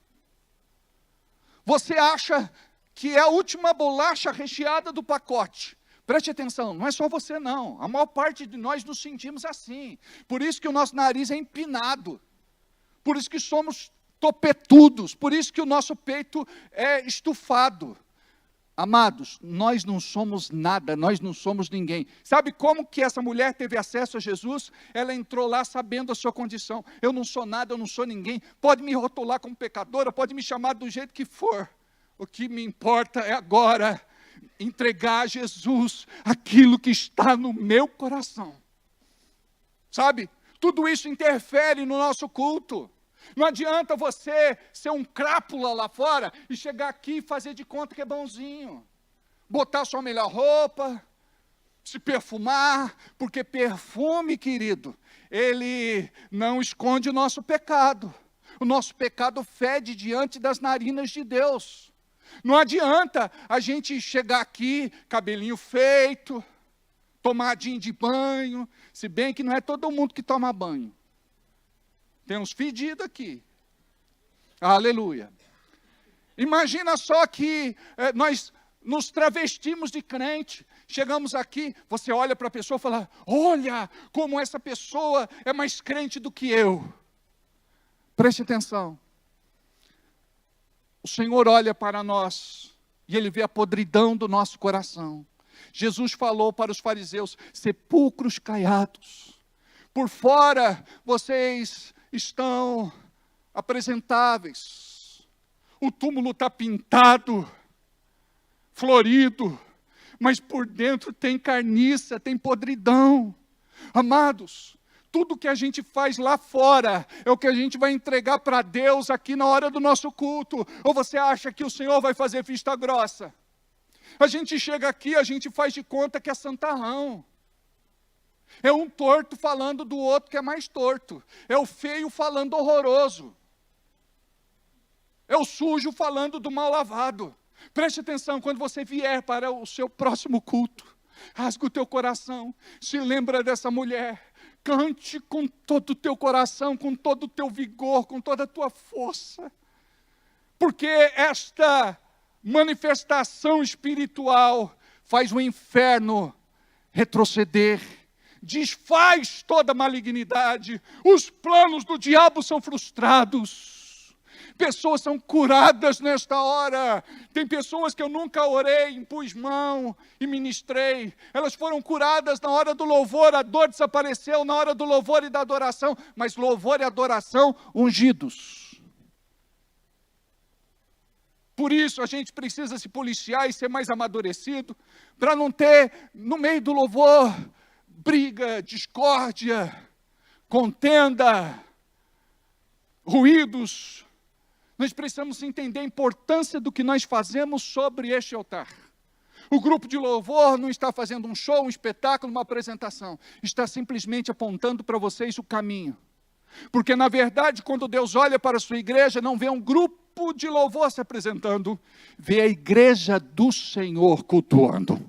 Você acha que é a última bolacha recheada do pacote. Preste atenção, não é só você não. A maior parte de nós nos sentimos assim. Por isso que o nosso nariz é empinado. Por isso que somos topetudos. Por isso que o nosso peito é estufado. Amados, nós não somos nada, nós não somos ninguém. Sabe como que essa mulher teve acesso a Jesus? Ela entrou lá sabendo a sua condição. Eu não sou nada, eu não sou ninguém. Pode me rotular como pecadora, pode me chamar do jeito que for. O que me importa é agora entregar a Jesus aquilo que está no meu coração. Sabe? Tudo isso interfere no nosso culto. Não adianta você ser um crápula lá fora e chegar aqui e fazer de conta que é bonzinho. Botar sua melhor roupa, se perfumar, porque perfume, querido, ele não esconde o nosso pecado. O nosso pecado fede diante das narinas de Deus. Não adianta a gente chegar aqui, cabelinho feito, tomadinho de banho, se bem que não é todo mundo que toma banho. Tem uns fedidos aqui. Aleluia. Imagina só que nós nos travestimos de crente. Chegamos aqui, você olha para a pessoa e fala: olha como essa pessoa é mais crente do que eu. Preste atenção. O Senhor olha para nós e Ele vê a podridão do nosso coração. Jesus falou para os fariseus: sepulcros caiados. Por fora vocês estão apresentáveis. O túmulo está pintado, florido, mas por dentro tem carniça, tem podridão. Amados, tudo que a gente faz lá fora é o que a gente vai entregar para Deus aqui na hora do nosso culto. Ou você acha que o Senhor vai fazer vista grossa? A gente chega aqui, a gente faz de conta que é santarrão. É um torto falando do outro que é mais torto. É o feio falando horroroso. É o sujo falando do mal lavado. Preste atenção, quando você vier para o seu próximo culto, rasga o teu coração, se lembra dessa mulher. Cante com todo o teu coração, com todo o teu vigor, com toda a tua força. Porque esta manifestação espiritual faz o inferno retroceder, desfaz toda a malignidade, os planos do diabo são frustrados. Pessoas são curadas nesta hora. Tem pessoas que eu nunca orei, impus mão e ministrei. Elas foram curadas na hora do louvor, a dor desapareceu na hora do louvor e da adoração. Mas louvor e adoração ungidos. Por isso a gente precisa se policiar e ser mais amadurecido, para não ter no meio do louvor briga, discórdia, contenda, ruídos. Nós precisamos entender a importância do que nós fazemos sobre este altar. O grupo de louvor não está fazendo um show, um espetáculo, uma apresentação. Está simplesmente apontando para vocês o caminho. Porque, na verdade, quando Deus olha para a sua igreja, não vê um grupo de louvor se apresentando, vê a igreja do Senhor cultuando.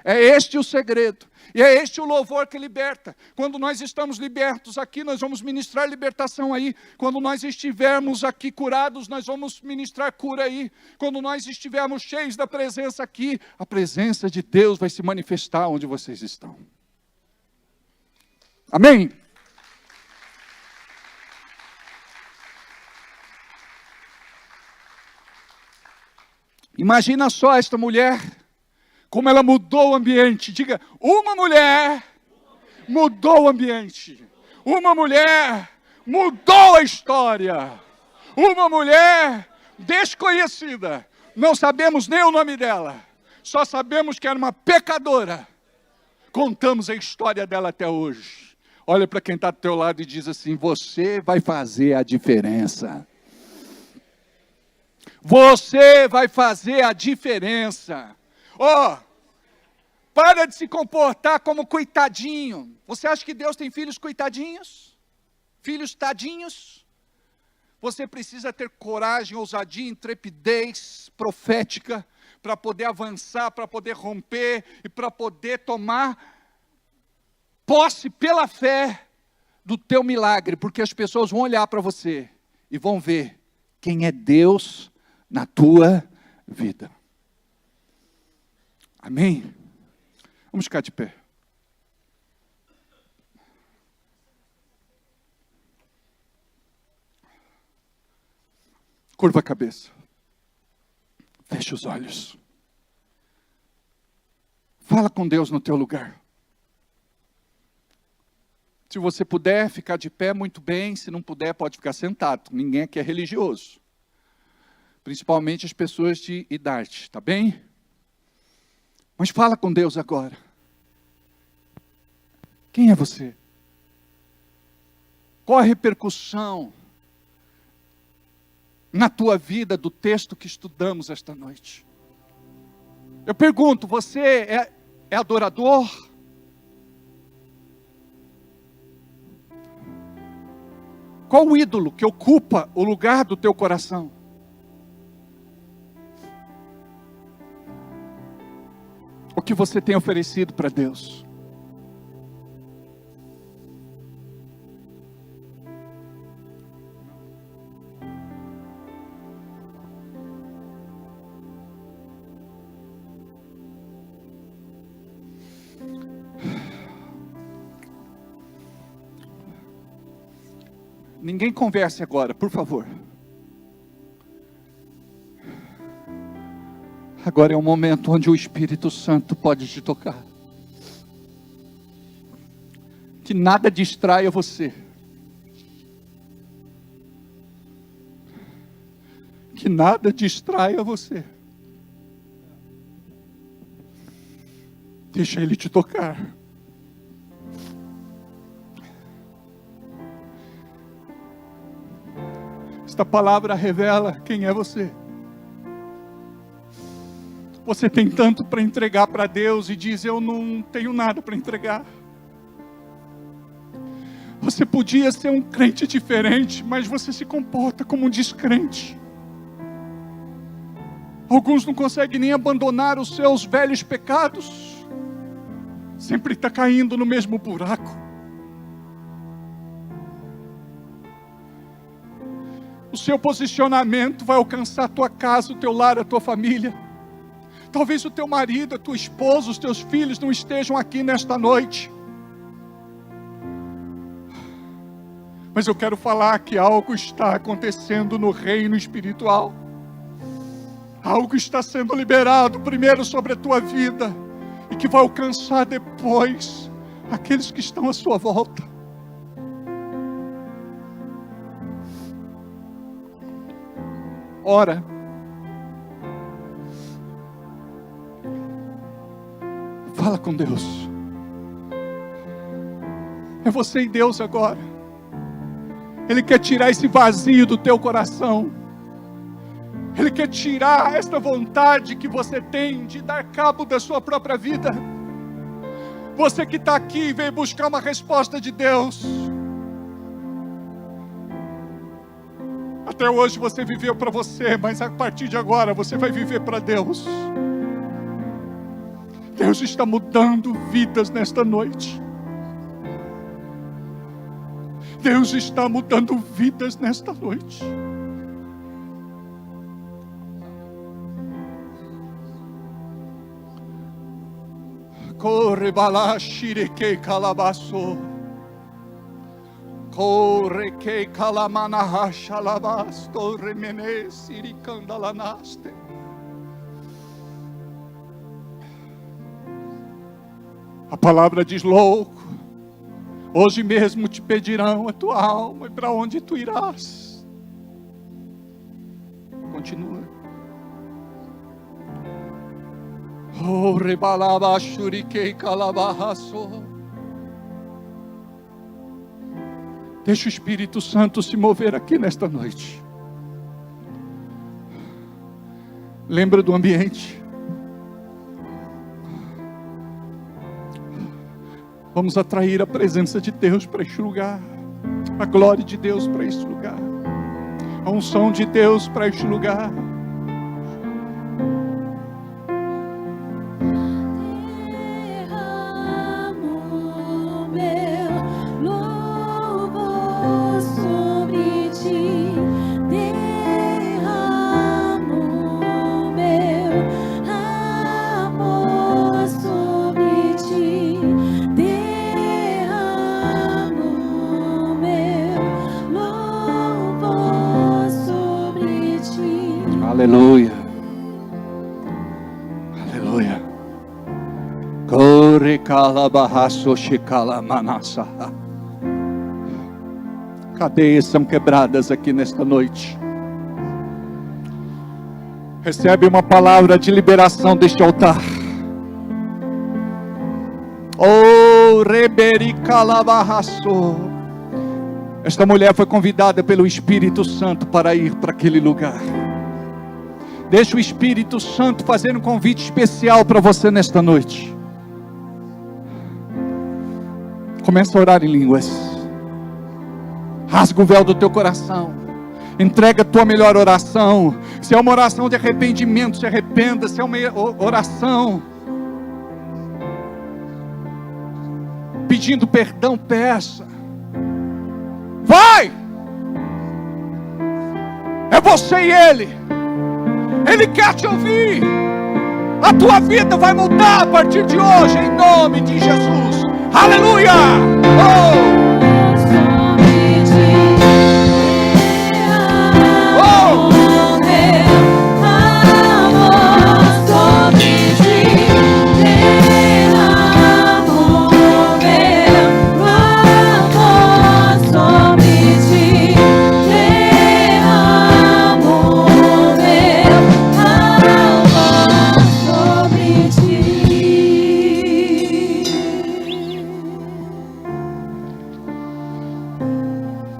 É este o segredo. E é este o louvor que liberta. Quando nós estamos libertos aqui, nós vamos ministrar libertação aí. Quando nós estivermos aqui curados, nós vamos ministrar cura aí. Quando nós estivermos cheios da presença aqui, a presença de Deus vai se manifestar onde vocês estão. Amém? Imagina só esta mulher, como ela mudou o ambiente. Diga, uma mulher mudou o ambiente. Uma mulher mudou a história. Uma mulher desconhecida. Não sabemos nem o nome dela. Só sabemos que era uma pecadora. Contamos a história dela até hoje. Olha para quem está do teu lado e diz assim: você vai fazer a diferença. Você vai fazer a diferença. Para de se comportar como coitadinho. Você acha que Deus tem filhos coitadinhos? Filhos tadinhos? Você precisa ter coragem, ousadia, intrepidez profética para poder avançar, para poder romper e para poder tomar posse pela fé do teu milagre, porque as pessoas vão olhar para você e vão ver quem é Deus na tua vida. Amém? Vamos ficar de pé. Curva a cabeça. Feche os olhos. Fala com Deus no teu lugar. Se você puder ficar de pé, muito bem. Se não puder, pode ficar sentado. Ninguém aqui é religioso. Principalmente as pessoas de idade, tá bem? Mas fala com Deus agora. Quem é você? Qual a repercussão na tua vida do texto que estudamos esta noite? Eu pergunto, você é adorador? Qual o ídolo que ocupa o lugar do teu coração? O que você tem oferecido para Deus? Ninguém converse agora, por favor. Agora é o momento onde o Espírito Santo pode te tocar. Que nada distraia você. Que nada distraia você. Deixa Ele te tocar. Esta palavra revela quem é você. Você tem tanto para entregar para Deus e diz: eu não tenho nada para entregar. Você podia ser um crente diferente, mas você se comporta como um descrente. Alguns não conseguem nem abandonar os seus velhos pecados. Sempre está caindo no mesmo buraco. O seu posicionamento vai alcançar a tua casa, o teu lar, a tua família. Talvez o teu marido, a tua esposa, os teus filhos não estejam aqui nesta noite. Mas eu quero falar que algo está acontecendo no reino espiritual. Algo está sendo liberado primeiro sobre a tua vida e que vai alcançar depois aqueles que estão à sua volta. Ora. Fala com Deus. É você e Deus agora. Ele quer tirar esse vazio do teu coração. Ele quer tirar esta vontade que você tem de dar cabo da sua própria vida. Você que está aqui e veio buscar uma resposta de Deus. Até hoje você viveu para você, mas a partir de agora você vai viver para Deus. Deus está mudando vidas nesta noite. Deus está mudando vidas nesta noite. Corre balashireke calabaso. Corre que calamanahacha labasto remene siricandalanaste. A palavra diz: louco, hoje mesmo te pedirão a tua alma, e para onde tu irás? Continua. Oh, rebalaba shurikei calabahaso. Deixa o Espírito Santo se mover aqui nesta noite. Lembra do ambiente. Vamos atrair a presença de Deus para este lugar. A glória de Deus para este lugar. A unção de Deus para este lugar. Aleluia. Aleluia. Corre calabaço chicalamanassa. Cadeias são quebradas aqui nesta noite. Recebe uma palavra de liberação deste altar. Oh, reberi calabaço. Esta mulher foi convidada pelo Espírito Santo para ir para aquele lugar. Deixa o Espírito Santo fazer um convite especial para você nesta noite. Começa a orar em línguas. Rasga o véu do teu coração. Entrega a tua melhor oração. Se é uma oração de arrependimento, se arrependa. Se é uma oração pedindo perdão, peça. Vai! É você e Ele. Ele quer te ouvir. A tua vida vai mudar a partir de hoje, em nome de Jesus. Aleluia! Oh!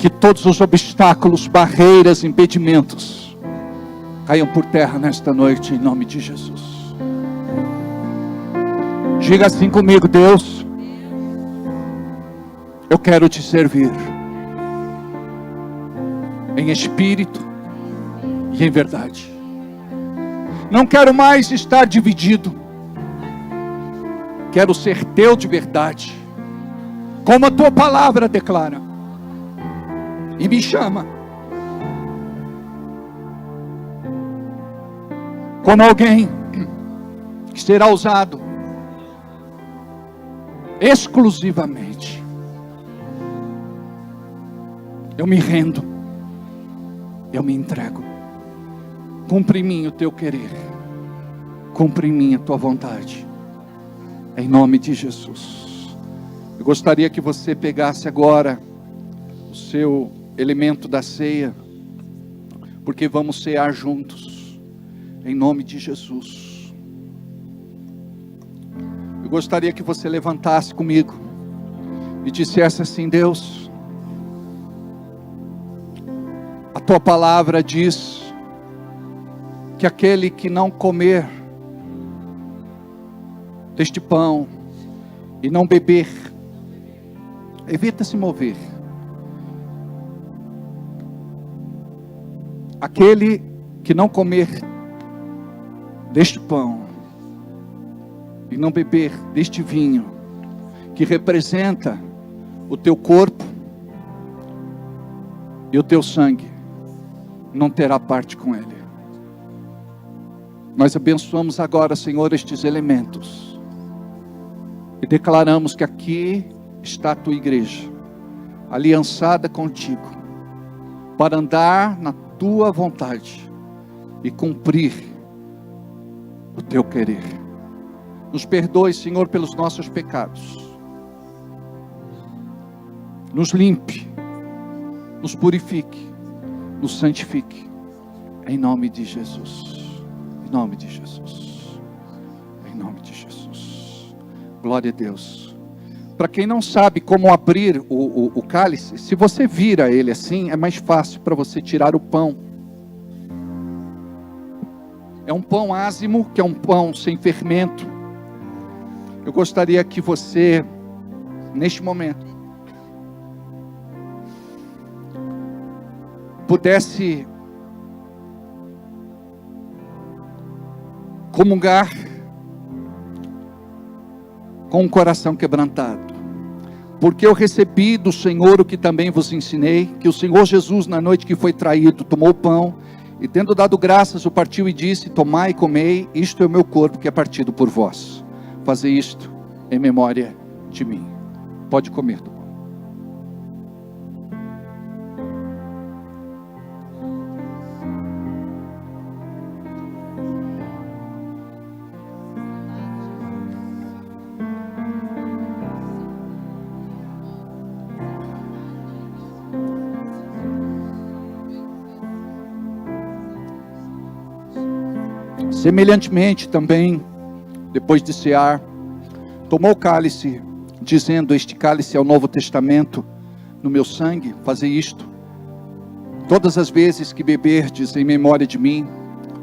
Que todos os obstáculos, barreiras, impedimentos caiam por terra nesta noite, em nome de Jesus. Diga assim comigo: Deus, eu quero te servir em espírito e em verdade. Não quero mais estar dividido. Quero ser teu de verdade, como a tua palavra declara e me chama como alguém que será usado exclusivamente. Eu me rendo, eu me entrego. Cumpre em mim o teu querer, cumpre em mim a tua vontade, em nome de Jesus. Eu gostaria que você pegasse agora o seu elemento da ceia, porque vamos cear juntos, em nome de Jesus. Eu gostaria que você levantasse comigo e dissesse assim: Deus, a tua palavra diz que aquele que não comer deste pão e não beber, evita se mover. Aquele que não comer deste pão e não beber deste vinho, que representa o teu corpo e o teu sangue, não terá parte com ele. Nós abençoamos agora, Senhor, estes elementos e declaramos que aqui está a tua igreja, aliançada contigo, para andar na tua vontade e cumprir o teu querer. Nos perdoe, Senhor, pelos nossos pecados. Nos limpe, nos purifique, nos santifique, em nome de Jesus. Em nome de Jesus. Em nome de Jesus. Glória a Deus. Para quem não sabe como abrir o cálice, se você vira ele assim, é mais fácil para você tirar o pão. É um pão ázimo, que é um pão sem fermento. Eu gostaria que você, neste momento, pudesse comungar com o coração quebrantado, porque eu recebi do Senhor o que também vos ensinei, que o Senhor Jesus, na noite que foi traído, tomou o pão, e tendo dado graças, o partiu e disse: tomai e comei, isto é o meu corpo que é partido por vós, fazei isto em memória de mim. Pode comer do pão. Semelhantemente também, depois de cear, tomou o cálice, dizendo: este cálice é o Novo Testamento no meu sangue, fazei isto todas as vezes que beberdes em memória de mim,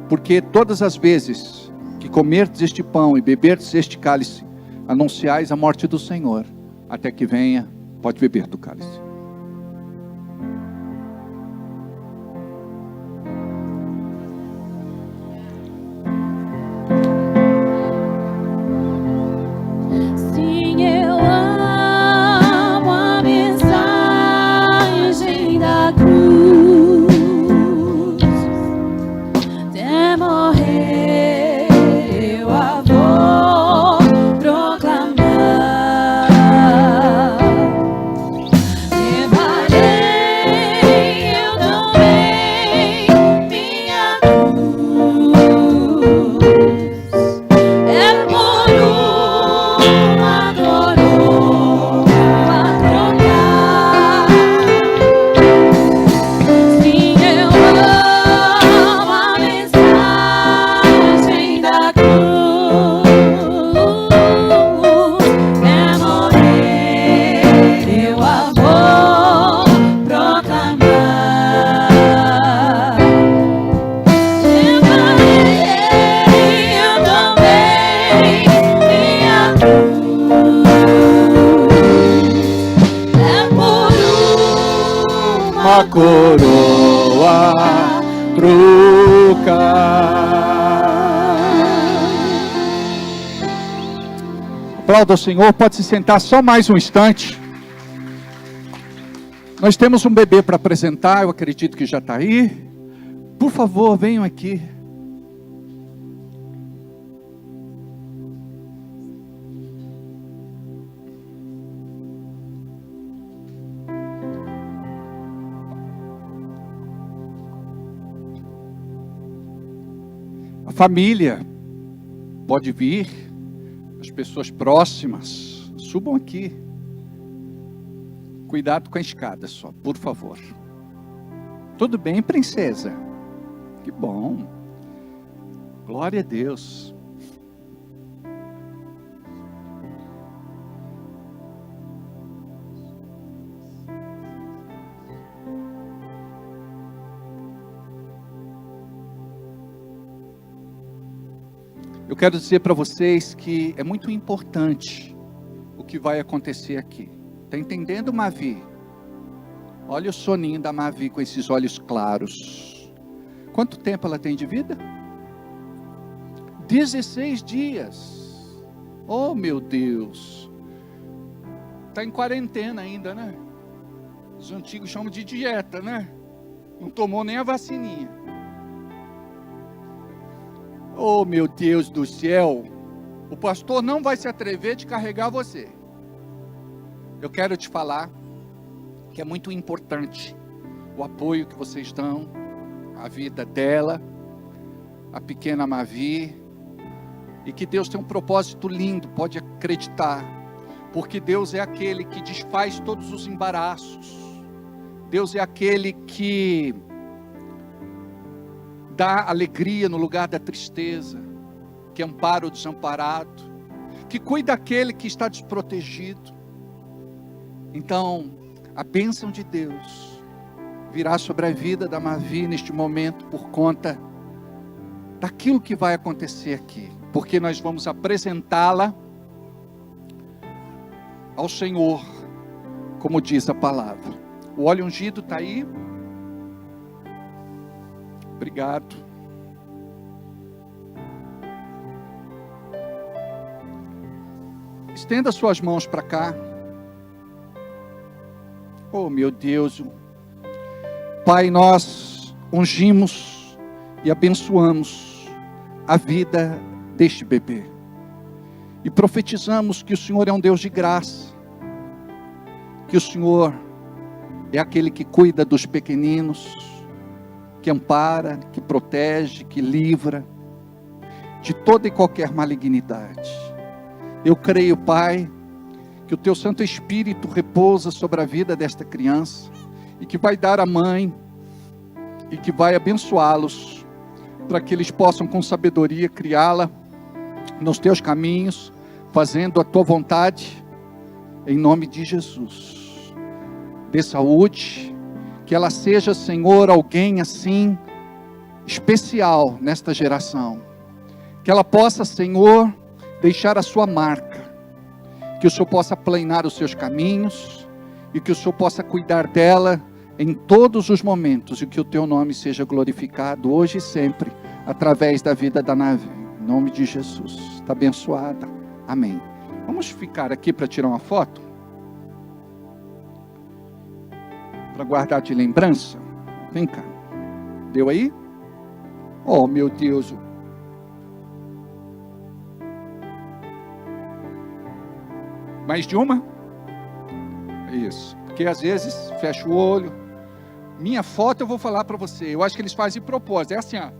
porque todas as vezes que comerdes este pão e beberdes este cálice, anunciais a morte do Senhor, até que venha. Pode beber do cálice. a coroa trocar. Aplauda o Senhor, pode se sentar só mais um instante. Nós temos um bebê para apresentar, eu acredito que já está aí. Por favor, venham aqui. A família pode vir, as pessoas próximas, subam aqui. Cuidado com a escada só, por favor. Tudo bem, princesa? Que bom. Glória a Deus. Eu quero dizer para vocês que é muito importante o que vai acontecer aqui. Está entendendo, Mavi? Olha o soninho da Mavi com esses olhos claros. Quanto tempo ela tem de vida? 16 dias. Oh, meu Deus. Está em quarentena ainda, né? Os antigos chamam de dieta, né? Não tomou nem a vacininha. Oh, meu Deus do céu. O pastor não vai se atrever de carregar você. Eu quero te falar que é muito importante o apoio que vocês dão, a vida dela, a pequena Mavi, e que Deus tem um propósito lindo, pode acreditar, porque Deus é aquele que desfaz todos os embaraços, Deus é aquele que dá alegria no lugar da tristeza, que ampara o desamparado, que cuida daquele que está desprotegido. Então, a bênção de Deus virá sobre a vida da Mavi neste momento por conta daquilo que vai acontecer aqui, porque nós vamos apresentá-la ao Senhor, como diz a palavra. O óleo ungido está aí. Obrigado. Estenda suas mãos para cá. Oh, meu Deus. Pai, nós ungimos e abençoamos a vida deste bebê. E profetizamos que o Senhor é um Deus de graça. Que o Senhor é aquele que cuida dos pequeninos, que ampara, que protege, que livra de toda e qualquer malignidade. Eu creio, Pai, que o Teu Santo Espírito repousa sobre a vida desta criança e que vai dar à mãe e que vai abençoá-los para que eles possam com sabedoria criá-la nos Teus caminhos, fazendo a Tua vontade, em nome de Jesus. Dê saúde, que ela seja, Senhor, alguém assim especial nesta geração, que ela possa, Senhor, deixar a sua marca, que o Senhor possa aplanar os seus caminhos, e que o Senhor possa cuidar dela em todos os momentos, e que o Teu nome seja glorificado hoje e sempre, através da vida da Mavi, em nome de Jesus. Está abençoada, amém. Vamos ficar aqui para tirar uma foto, para guardar de lembrança. Vem cá, deu aí? Oh, meu Deus. Mais de uma? Isso. Porque às vezes fecha o olho. Minha foto eu vou falar para você. Eu acho que eles fazem de propósito. É assim, ó.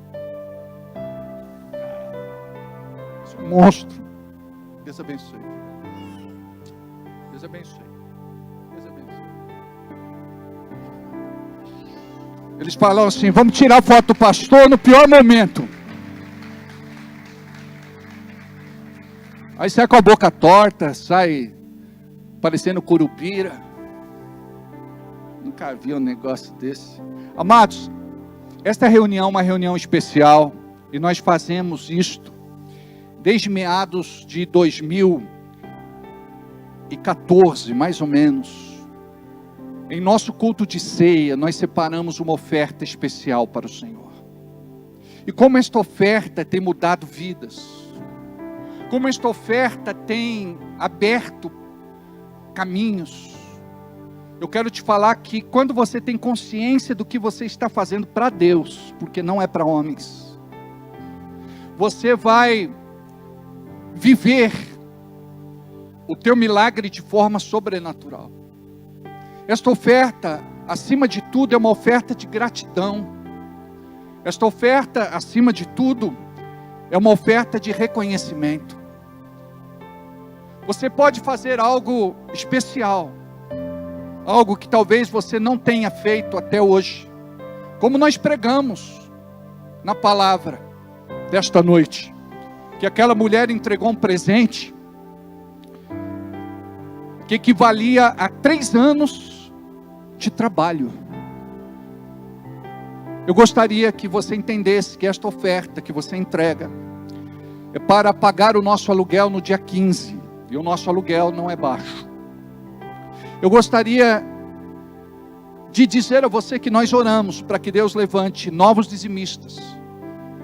Esse monstro. Deus abençoe. Deus abençoe. Deus abençoe. Eles falam assim: vamos tirar a foto do pastor no pior momento. Aí sai com a boca torta, sai parecendo curupira. Nunca vi um negócio desse. Amados, esta reunião é uma reunião especial, e nós fazemos isto desde meados de 2014, mais ou menos. Em nosso culto de ceia, nós separamos uma oferta especial para o Senhor. E como esta oferta tem mudado vidas, como esta oferta tem aberto caminhos, eu quero te falar que quando você tem consciência do que você está fazendo para Deus, porque não é para homens, você vai viver o teu milagre de forma sobrenatural. Esta oferta, acima de tudo, é uma oferta de gratidão. Esta oferta, acima de tudo, é uma oferta de reconhecimento. Você pode fazer algo especial, algo que talvez você não tenha feito até hoje, como nós pregamos na palavra desta noite, que aquela mulher entregou um presente que equivalia a 3 anos de trabalho. Eu gostaria que você entendesse que esta oferta que você entrega é para pagar o nosso aluguel no dia 15, e o nosso aluguel não é baixo. Eu gostaria de dizer a você que nós oramos para que Deus levante novos dizimistas,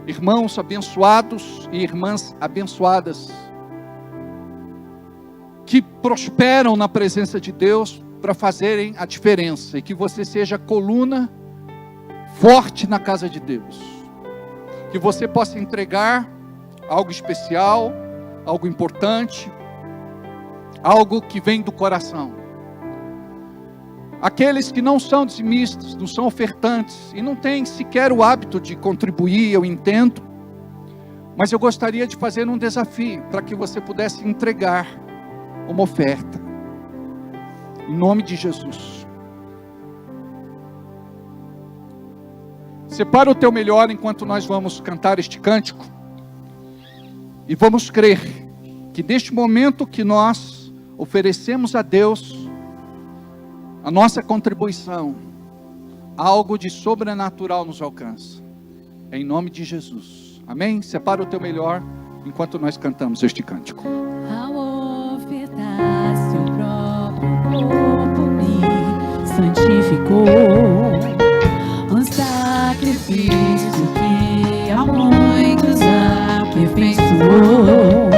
irmãos abençoados e irmãs abençoadas, que prosperam na presença de Deus para fazerem a diferença, e que você seja coluna forte na casa de Deus, que você possa entregar algo especial, algo importante, algo que vem do coração. Aqueles que não são dizimistas, não são ofertantes, e não têm sequer o hábito de contribuir, eu entendo, mas eu gostaria de fazer um desafio, para que você pudesse entregar uma oferta, em nome de Jesus. Separa o teu melhor enquanto nós vamos cantar este cântico, e vamos crer que neste momento que nós oferecemos a Deus a nossa contribuição, algo de sobrenatural nos alcança, em nome de Jesus, amém? Separa o teu melhor enquanto nós cantamos este cântico. Ao ofertar seu próprio corpo me santificou, um sacrifício que a muitos aperfeiçoou.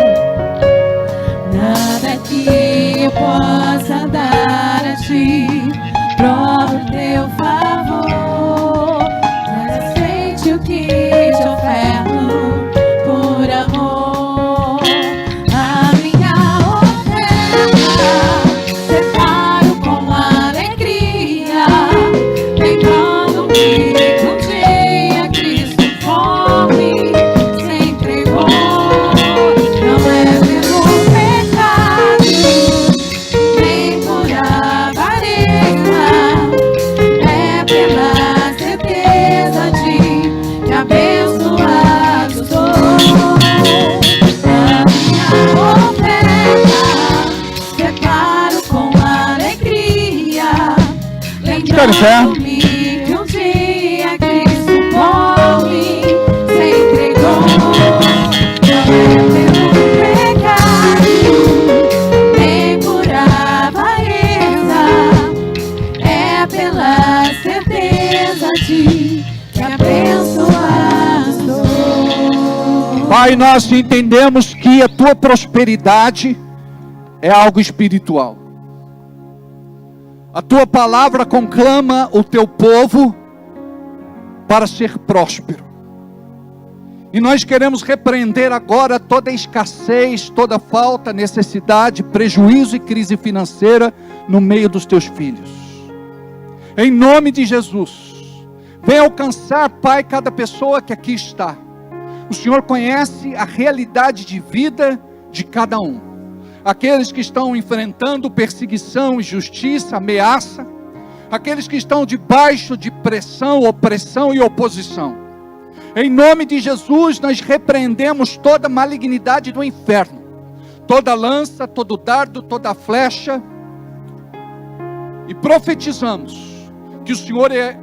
Nada que eu possa dar a ti prova o teu favor, mas aceite o que te oferto por amor. A minha oferta separo com alegria, lembrando-me que um dia Cristo foi, se entregou. Não é pelo pecado, nem por avareza, é pela certeza de que abençoado sou. A minha oferta separo com alegria, lembrando-me que um dia Cristo por mim se entregou. Não é pelo pecado, nem por avareza, é pela certeza de que abençoado sou. Pai, nós entendemos que a tua prosperidade é algo espiritual. A tua palavra conclama o teu povo para ser próspero. E nós queremos repreender agora toda escassez, toda falta, necessidade, prejuízo e crise financeira no meio dos teus filhos. Em nome de Jesus, vem alcançar, Pai, cada pessoa que aqui está. O Senhor conhece a realidade de vida de cada um. Aqueles que estão enfrentando perseguição, injustiça, ameaça. Aqueles que estão debaixo de pressão, opressão e oposição. Em nome de Jesus, nós repreendemos toda malignidade do inferno. Toda lança, todo dardo, toda flecha. E profetizamos que o Senhor é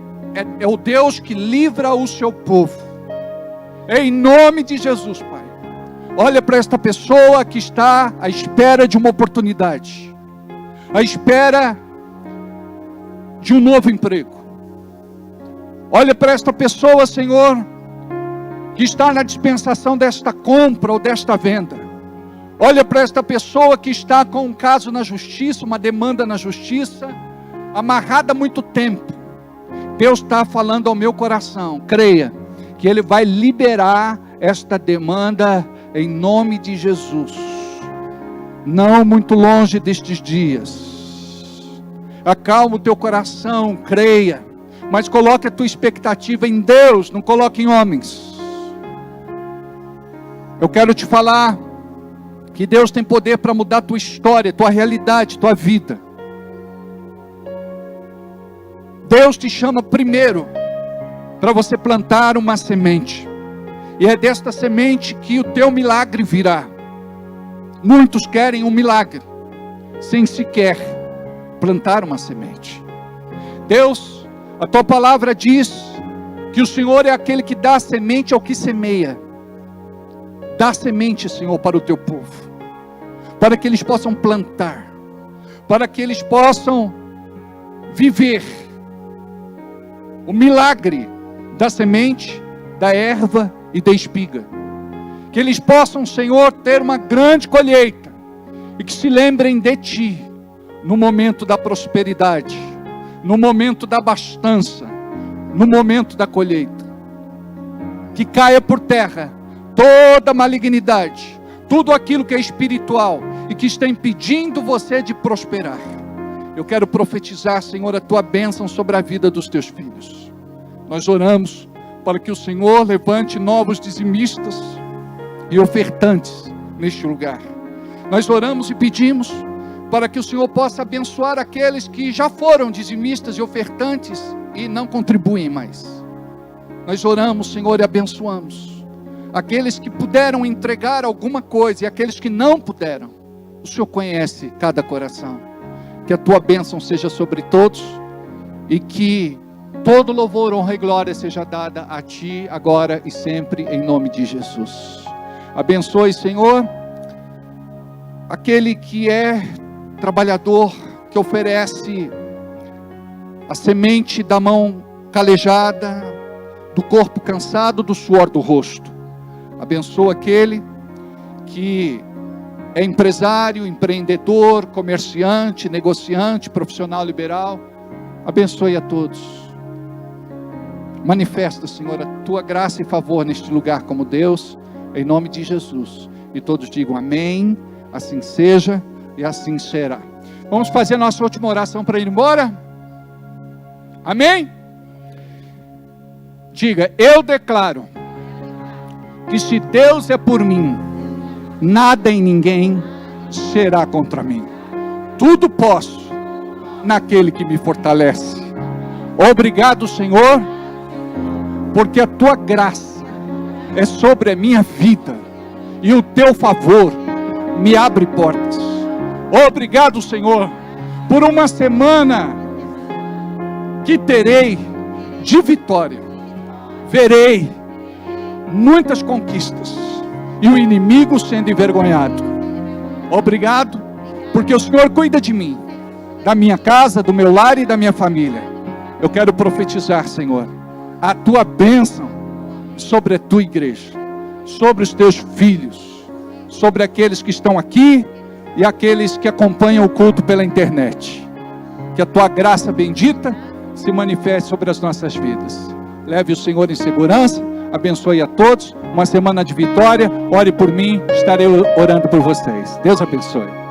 o Deus que livra o seu povo. Em nome de Jesus, Pai. Olha para esta pessoa que está à espera de uma oportunidade, à espera de um novo emprego. Olha para esta pessoa, Senhor, que está na dispensação desta compra ou desta venda. Olha para esta pessoa que está com um caso na justiça, uma demanda na justiça, amarrada há muito tempo. Deus está falando ao meu coração, creia, que Ele vai liberar esta demanda em nome de Jesus. Não muito longe destes dias. Acalma o teu coração, creia, mas coloque a tua expectativa em Deus, não coloque em homens. Eu quero te falar que Deus tem poder para mudar a tua história, tua realidade, tua vida. Deus te chama primeiro para você plantar uma semente, e é desta semente que o teu milagre virá. Muitos querem um milagre, sem sequer plantar uma semente. Deus, a tua palavra diz que o Senhor é aquele que dá a semente ao que semeia. Dá semente, Senhor, para o teu povo, para que eles possam plantar, para que eles possam viver o milagre da semente, da erva e da espiga. Que eles possam, Senhor, ter uma grande colheita, e que se lembrem de Ti, no momento da prosperidade, no momento da abastança, no momento da colheita. Que caia por terra toda malignidade, tudo aquilo que é espiritual e que está impedindo você de prosperar. Eu quero profetizar, Senhor, a tua bênção sobre a vida dos teus filhos. Nós oramos para que o Senhor levante novos dizimistas e ofertantes neste lugar. Nós oramos e pedimos para que o Senhor possa abençoar aqueles que já foram dizimistas e ofertantes e não contribuem mais. Nós oramos, Senhor, e abençoamos aqueles que puderam entregar alguma coisa e aqueles que não puderam. O Senhor conhece cada coração. Que a tua bênção seja sobre todos e que todo louvor, honra e glória seja dada a Ti agora e sempre, em nome de Jesus. Abençoe, Senhor, aquele que é trabalhador, que oferece a semente da mão calejada, do corpo cansado, do suor do rosto. Abençoa aquele que é empresário, empreendedor, comerciante, negociante, profissional liberal. Abençoe a todos. Manifesta, Senhor, a tua graça e favor neste lugar como Deus, em nome de Jesus. E todos digam amém, assim seja e assim será. Vamos fazer a nossa última oração para ir embora? Amém? Diga, eu declaro que se Deus é por mim, nada e ninguém será contra mim. Tudo posso naquele que me fortalece. Obrigado, Senhor, porque a tua graça é sobre a minha vida e o teu favor me abre portas. Obrigado, Senhor, por uma semana que terei de vitória. Verei muitas conquistas e o inimigo sendo envergonhado. Obrigado, porque o Senhor cuida de mim, da minha casa, do meu lar e da minha família. Eu quero profetizar, Senhor, a tua bênção sobre a tua igreja, sobre os teus filhos, sobre aqueles que estão aqui e aqueles que acompanham o culto pela internet. Que a tua graça bendita se manifeste sobre as nossas vidas. Leve o Senhor em segurança. Abençoe a todos, uma semana de vitória. Ore por mim, estarei orando por vocês. Deus abençoe.